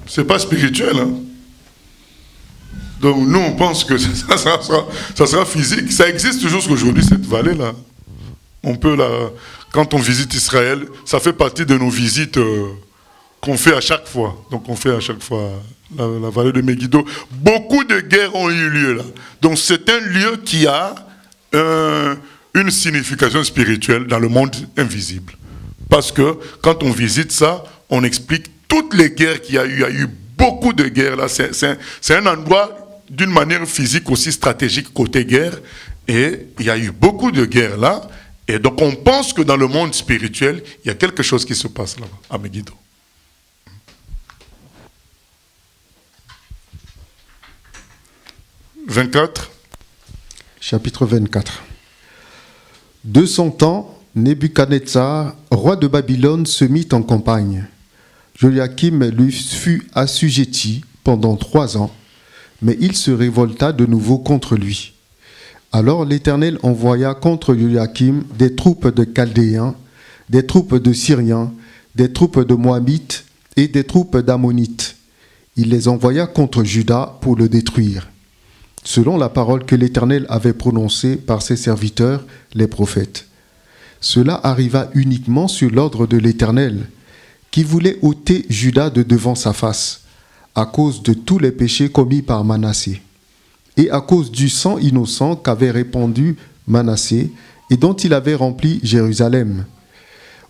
B: C'est pas spirituel. Hein. Donc nous, on pense que ça sera physique. Ça existe toujours jusqu'aujourd'hui, cette vallée-là. On peut quand on visite Israël, ça fait partie de nos visites qu'on fait à chaque fois. Donc on fait à chaque fois la vallée de Megiddo. Beaucoup de guerres ont eu lieu là. Donc c'est un lieu qui a une signification spirituelle dans le monde invisible. Parce que quand on visite ça, on explique toutes les guerres qu'il y a eu. Il y a eu beaucoup de guerres là. C'est un endroit d'une manière physique aussi stratégique côté guerre. Et il y a eu beaucoup de guerres là. Et donc on pense que dans le monde spirituel, il y a quelque chose qui se passe là-bas, à Megiddo. « 24.
C: Chapitre 24. 200 ans, Nebuchadnezzar, roi de Babylone, se mit en campagne. Joachim lui fut assujetti pendant 3 ans, mais il se révolta de nouveau contre lui. Alors l'Éternel envoya contre Joachim des troupes de Chaldéens, des troupes de Syriens, des troupes de Moabites et des troupes d'Ammonites. Il les envoya contre Juda pour le détruire, selon la parole que l'Éternel avait prononcée par ses serviteurs, les prophètes. Cela arriva uniquement sur l'ordre de l'Éternel, qui voulait ôter Juda de devant sa face, à cause de tous les péchés commis par Manassé, et à cause du sang innocent qu'avait répandu Manassé, et dont il avait rempli Jérusalem.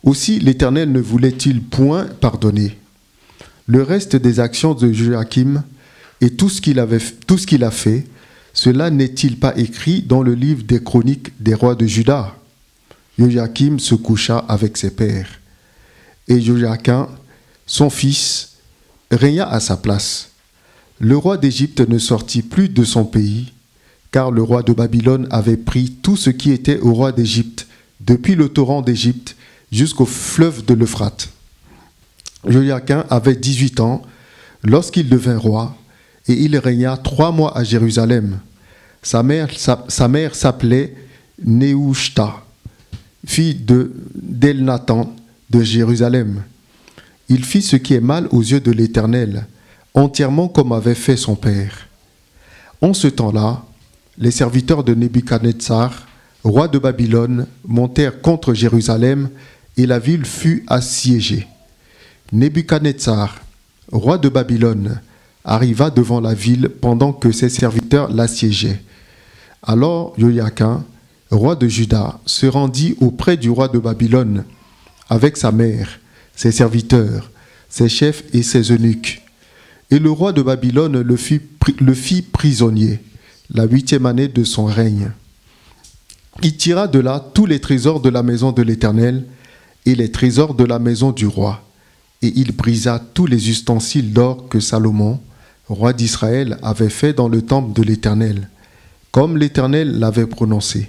C: Aussi l'Éternel ne voulait-il point pardonner. Le reste des actions de Joachim et tout ce qu'il a fait, cela n'est-il pas écrit dans le livre des chroniques des rois de Juda? Joachim se coucha avec ses pères, et Joachim, son fils, régna à sa place. Le roi d'Égypte ne sortit plus de son pays, car le roi de Babylone avait pris tout ce qui était au roi d'Égypte, depuis le torrent d'Égypte jusqu'au fleuve de l'Euphrate. Joachim avait 18 ans lorsqu'il devint roi, et il régna 3 mois à Jérusalem. Sa mère s'appelait Nehushta, fille d'Elnathan de Jérusalem. Il fit ce qui est mal aux yeux de l'Éternel, entièrement comme avait fait son père. En ce temps-là, les serviteurs de Nebuchadnezzar, roi de Babylone, montèrent contre Jérusalem et la ville fut assiégée. Nebuchadnezzar, roi de Babylone, arriva devant la ville pendant que ses serviteurs l'assiégeaient. Alors Joachim, roi de Juda, se rendit auprès du roi de Babylone avec sa mère, ses serviteurs, ses chefs et ses eunuques. Et le roi de Babylone le fit prisonnier, la 8e année de son règne. Il tira de là tous les trésors de la maison de l'Éternel et les trésors de la maison du roi. Et il brisa tous les ustensiles d'or que Salomon, roi d'Israël, avait fait dans le temple de l'Éternel, comme l'Éternel l'avait prononcé.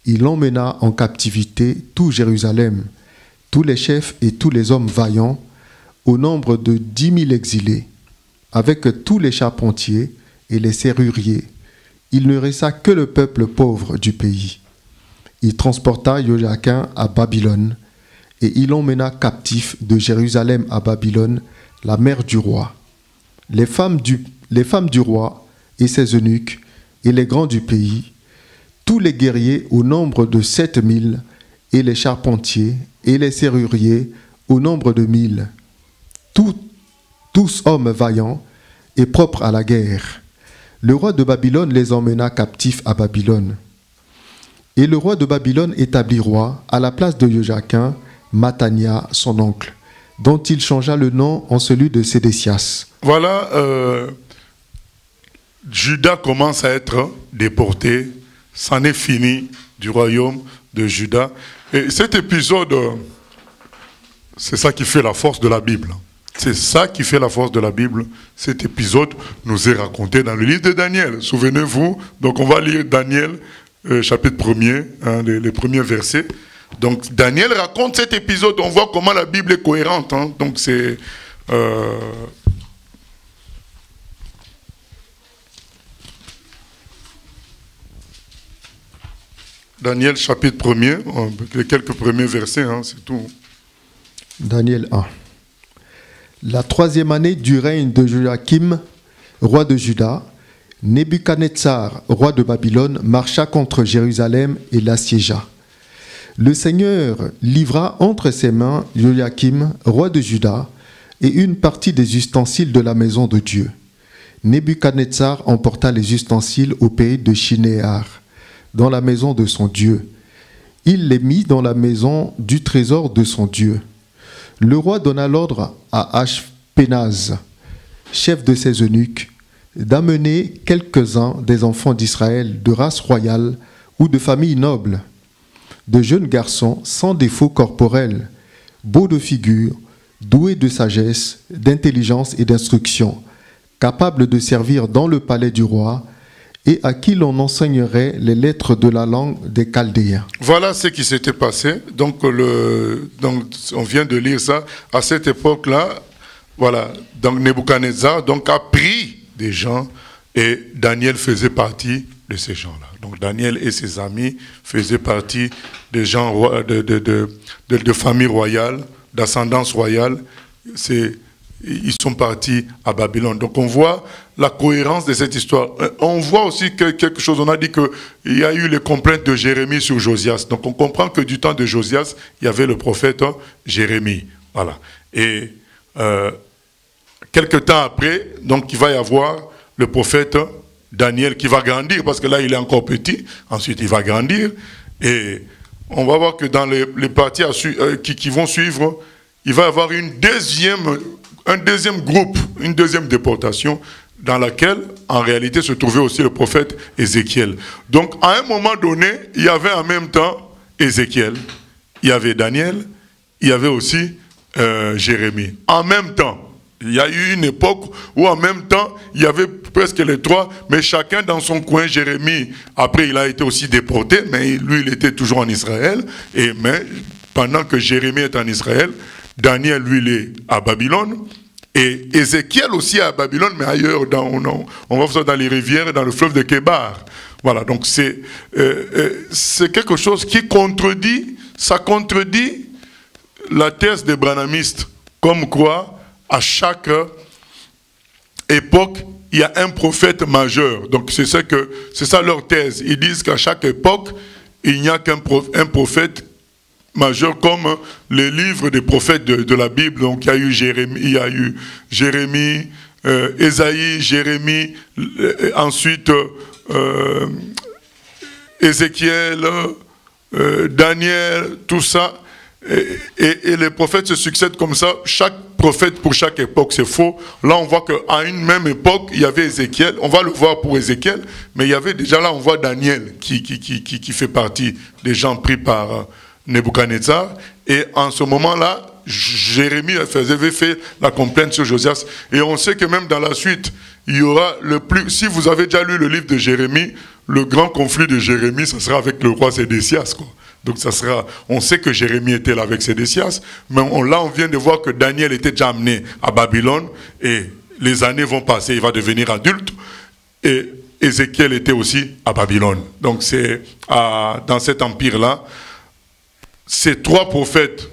C: Il emmena en captivité tout Jérusalem, tous les chefs et tous les hommes vaillants, au nombre de 10 000 exilés, avec tous les charpentiers et les serruriers. Il ne resta que le peuple pauvre du pays. Il transporta Joachim à Babylone, et il emmena captif de Jérusalem à Babylone la mère du roi. Les femmes du roi et ses eunuques, et les grands du pays, tous les guerriers au nombre de 7 000, et les charpentiers et les serruriers au nombre de 1000, tous hommes vaillants et propres à la guerre. Le roi de Babylone les emmena captifs à Babylone. Et le roi de Babylone établit roi à la place de Joachim, Mathania, son oncle, dont il changea le nom en celui de Sédécias.
B: Voilà, Juda commence à être déporté, c'en est fini du royaume de Juda. Et cet épisode, c'est ça qui fait la force de la Bible. C'est ça qui fait la force de la Bible. Cet épisode nous est raconté dans le livre de Daniel. Souvenez-vous, donc on va lire Daniel, chapitre 1er, hein, les premiers versets. Donc Daniel raconte cet épisode, on voit comment la Bible est cohérente. Hein. Donc c'est... Daniel chapitre 1er, les quelques premiers versets, hein, c'est tout.
C: Daniel 1. La 3e année du règne de Joachim, roi de Juda, Nebuchadnezzar, roi de Babylone, marcha contre Jérusalem et l'assiégea. Le Seigneur livra entre ses mains Joachim, roi de Juda, et une partie des ustensiles de la maison de Dieu. Nebuchadnezzar emporta les ustensiles au pays de Shinéar, dans la maison de son Dieu. Il les mit dans la maison du trésor de son Dieu. Le roi donna l'ordre à Ashpenaz, chef de ses eunuques, d'amener quelques-uns des enfants d'Israël de race royale ou de famille noble, de jeunes garçons sans défaut corporel, beaux de figure, doués de sagesse, d'intelligence et d'instruction, capables de servir dans le palais du roi, et à qui l'on enseignerait les lettres de la langue des Chaldéens.
B: Voilà ce qui s'était passé. Donc, on vient de lire ça. À cette époque-là, voilà, donc Nebuchadnezzar a pris des gens et Daniel faisait partie de ces gens-là. Donc Daniel et ses amis faisaient partie des gens de famille royale, d'ascendance royale. Ils sont partis à Babylone. Donc on voit la cohérence de cette histoire. On voit aussi quelque chose, on a dit qu'il y a eu les complaintes de Jérémie sur Josias. Donc on comprend que du temps de Josias, il y avait le prophète Jérémie. Voilà. Et quelque temps après, donc il va y avoir le prophète Daniel qui va grandir, parce que là il est encore petit, ensuite il va grandir. Et on va voir que dans les parties qui vont suivre, il va y avoir un deuxième groupe, une deuxième déportation, dans laquelle, en réalité, se trouvait aussi le prophète Ézéchiel. Donc, à un moment donné, il y avait en même temps Ézéchiel, il y avait Daniel, il y avait aussi Jérémie. En même temps, il y a eu une époque où en même temps, il y avait presque les trois, mais chacun dans son coin. Jérémie, après, il a été aussi déporté, mais lui, il était toujours en Israël. Mais pendant que Jérémie est en Israël, Daniel, lui, il est à Babylone. Et Ézéchiel aussi à Babylone, mais ailleurs, on va faire ça dans les rivières, dans le fleuve de Kébar. Voilà, donc c'est quelque chose qui contredit la thèse des branhamistes, comme quoi, à chaque époque, il y a un prophète majeur. Donc c'est ça leur thèse. Ils disent qu'à chaque époque, il n'y a qu'un prophète majeur, comme les livres des prophètes de la Bible. Donc il y a eu Jérémie, Ésaïe, Jérémie, ensuite Ézéchiel, Daniel, tout ça. Et les prophètes se succèdent comme ça, chaque prophète pour chaque époque. C'est faux. Là, on voit qu'à une même époque, il y avait Ézéchiel. On va le voir pour Ézéchiel, mais il y avait déjà là, on voit Daniel qui fait partie des gens pris par Nebuchadnezzar. Et en ce moment-là, Jérémie avait fait la complainte sur Josias. Et on sait que même dans la suite, il y aura si vous avez déjà lu le livre de Jérémie, le grand conflit de Jérémie, ça sera avec le roi Sédécias, quoi. Donc on sait que Jérémie était là avec Sédécias, mais là on vient de voir que Daniel était déjà amené à Babylone, et les années vont passer, il va devenir adulte, et Ézéchiel était aussi à Babylone. Donc c'est dans cet empire-là, ces trois prophètes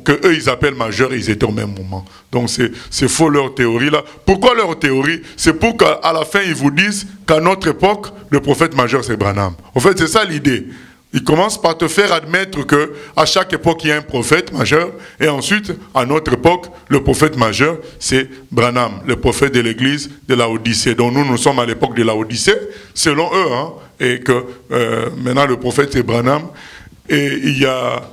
B: que eux ils appellent majeurs, ils étaient au même moment. Donc c'est faux leur théorie là. Pourquoi leur théorie? C'est pour qu'à la fin ils vous disent qu'à notre époque, le prophète majeur c'est Branham. En fait c'est ça l'idée. Il commence par te faire admettre qu'à chaque époque, il y a un prophète majeur. Et ensuite, à notre époque, le prophète majeur, c'est Branham, le prophète de l'église de Laodicée. Donc nous sommes à l'époque de Laodicée, selon eux. Hein, et que maintenant, le prophète, c'est Branham. Et il y a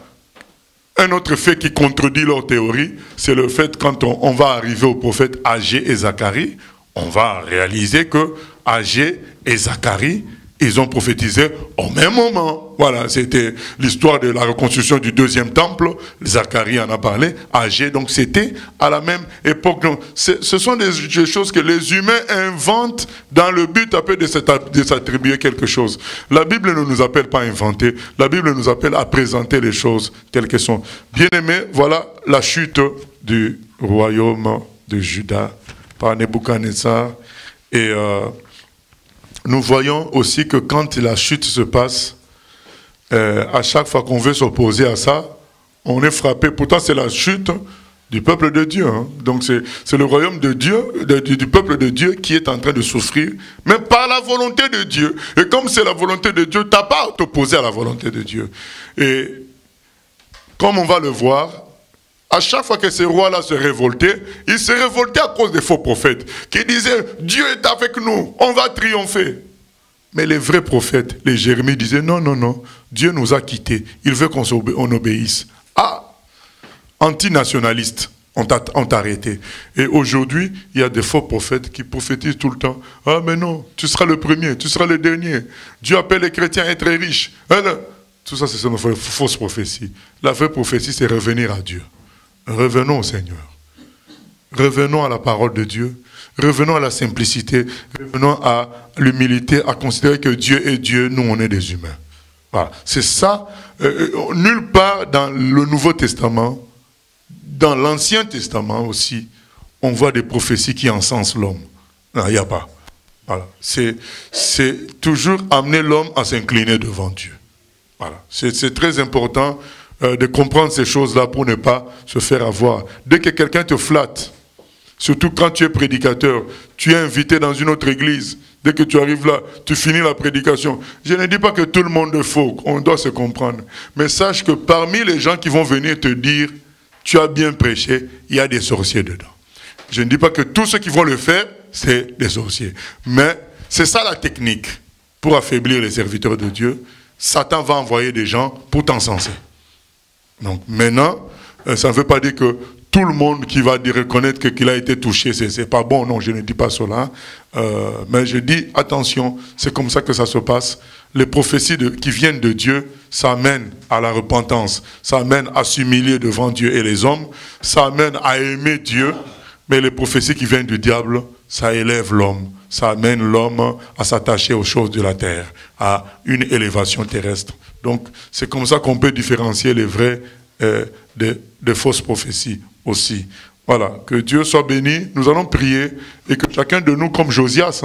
B: un autre fait qui contredit leur théorie, c'est le fait quand on va arriver au prophète Agé et Zacharie, on va réaliser que Agé et Zacharie, ils ont prophétisé au même moment. Voilà, c'était l'histoire de la reconstruction du deuxième temple. Zacharie en a parlé, Agé, donc c'était à la même époque. Donc, ce sont des choses que les humains inventent dans le but un peu de s'attribuer quelque chose. La Bible ne nous appelle pas à inventer, la Bible nous appelle à présenter les choses telles qu'elles sont. Bien-aimés, voilà la chute du royaume de Juda par Nebuchadnezzar. Et nous voyons aussi que quand la chute se passe, à chaque fois qu'on veut s'opposer à ça, on est frappé. Pourtant, c'est la chute du peuple de Dieu. Hein. Donc, c'est le royaume de Dieu, du peuple de Dieu qui est en train de souffrir, mais par la volonté de Dieu. Et comme c'est la volonté de Dieu, tu n'as pas à t'opposer à la volonté de Dieu. Et comme on va le voir, à chaque fois que ces rois-là se révoltaient, ils se révoltaient à cause des faux prophètes qui disaient « Dieu est avec nous, on va triompher ». Mais les vrais prophètes, les Jérémie, disaient « Non, non, non, Dieu nous a quittés, il veut qu'on obéisse ». Ah, antinationalistes, on t'a arrêté. Et aujourd'hui, il y a des faux prophètes qui prophétisent tout le temps. « Ah, mais non, tu seras le premier, tu seras le dernier. Dieu appelle les chrétiens à être riches. » Tout ça, c'est une fausse prophétie. La vraie prophétie, c'est revenir à Dieu. Revenons au Seigneur. Revenons à la parole de Dieu. Revenons à la simplicité. Revenons à l'humilité, à considérer que Dieu est Dieu, nous on est des humains. Voilà. C'est ça. Nulle part dans le Nouveau Testament, dans l'Ancien Testament aussi, on voit des prophéties qui encensent l'homme. Non, il n'y a pas. Voilà. C'est toujours amener l'homme à s'incliner devant Dieu. Voilà. C'est très important de comprendre ces choses-là pour ne pas se faire avoir. Dès que quelqu'un te flatte, surtout quand tu es prédicateur, tu es invité dans une autre église, dès que tu arrives là, tu finis la prédication. Je ne dis pas que tout le monde est faux, on doit se comprendre. Mais sache que parmi les gens qui vont venir te dire « tu as bien prêché », il y a des sorciers dedans. Je ne dis pas que tous ceux qui vont le faire, c'est des sorciers. Mais c'est ça la technique pour affaiblir les serviteurs de Dieu. Satan va envoyer des gens pour t'encenser. Donc maintenant, ça ne veut pas dire que tout le monde qui va reconnaître qu'il a été touché, c'est pas bon, non, je ne dis pas cela. Mais je dis, attention, c'est comme ça que ça se passe. Les prophéties qui viennent de Dieu, ça amène à la repentance, ça amène à s'humilier devant Dieu et les hommes, ça amène à aimer Dieu, mais les prophéties qui viennent du diable, ça élève l'homme, ça amène l'homme à s'attacher aux choses de la terre, à une élévation terrestre. Donc, c'est comme ça qu'on peut différencier les vrais des fausses prophéties aussi. Voilà, que Dieu soit béni. Nous allons prier et que chacun de nous, comme Josias,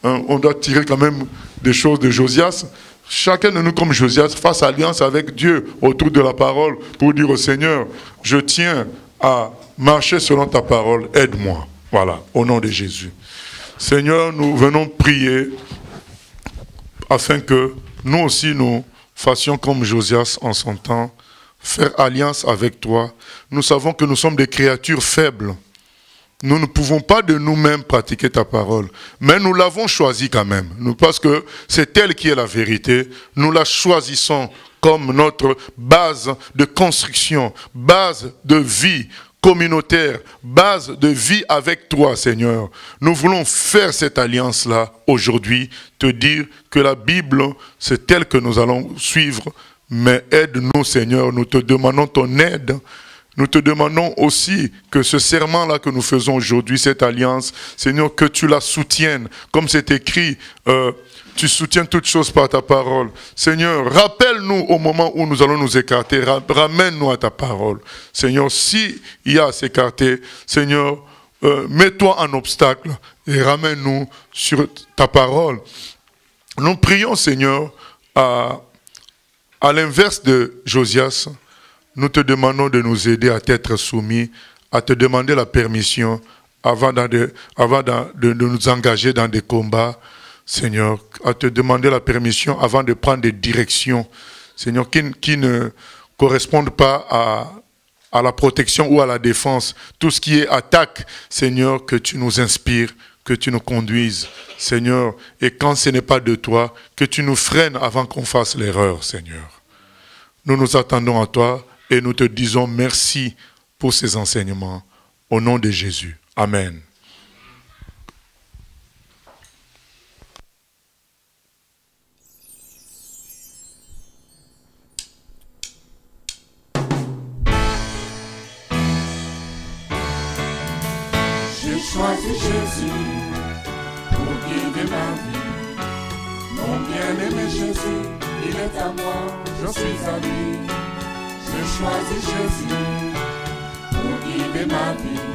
B: on doit tirer quand même des choses de Josias. Chacun de nous, comme Josias, fasse alliance avec Dieu autour de la parole pour dire au Seigneur, je tiens à marcher selon ta parole, aide-moi. Voilà, au nom de Jésus. Seigneur, nous venons prier afin que nous aussi nous fassions comme Josias en son temps, faire alliance avec toi. Nous savons que nous sommes des créatures faibles. Nous ne pouvons pas de nous-mêmes pratiquer ta parole, mais nous l'avons choisi quand même, parce que c'est elle qui est la vérité. Nous la choisissons comme notre base de construction, base de vie communautaire, base de vie avec toi, Seigneur. Nous voulons faire cette alliance-là aujourd'hui, te dire que la Bible, c'est elle que nous allons suivre, mais aide-nous, Seigneur, nous te demandons ton aide. Nous te demandons aussi que ce serment-là que nous faisons aujourd'hui, cette alliance, Seigneur, que tu la soutiennes, comme c'est écrit, tu soutiens toutes choses par ta parole. Seigneur, rappelle-nous au moment où nous allons nous écarter, ramène-nous à ta parole. Seigneur, s'il y a à s'écarter, Seigneur, mets-toi en obstacle et ramène-nous sur ta parole. Nous prions, Seigneur, à l'inverse de Josias, nous te demandons de nous aider à t'être soumis, à te demander la permission avant de nous engager dans des combats, Seigneur, à te demander la permission avant de prendre des directions, Seigneur, qui ne correspondent pas à la protection ou à la défense. Tout ce qui est attaque, Seigneur, que tu nous inspires, que tu nous conduises, Seigneur, et quand ce n'est pas de toi, que tu nous freines avant qu'on fasse l'erreur, Seigneur. Nous nous attendons à toi et nous te disons merci pour ces enseignements. Au nom de Jésus. Amen.
A: J'ai choisi Jésus pour guider ma vie. Mon bien-aimé Jésus, il est à moi, je suis à lui. J'ai choisi Jésus pour guider ma vie.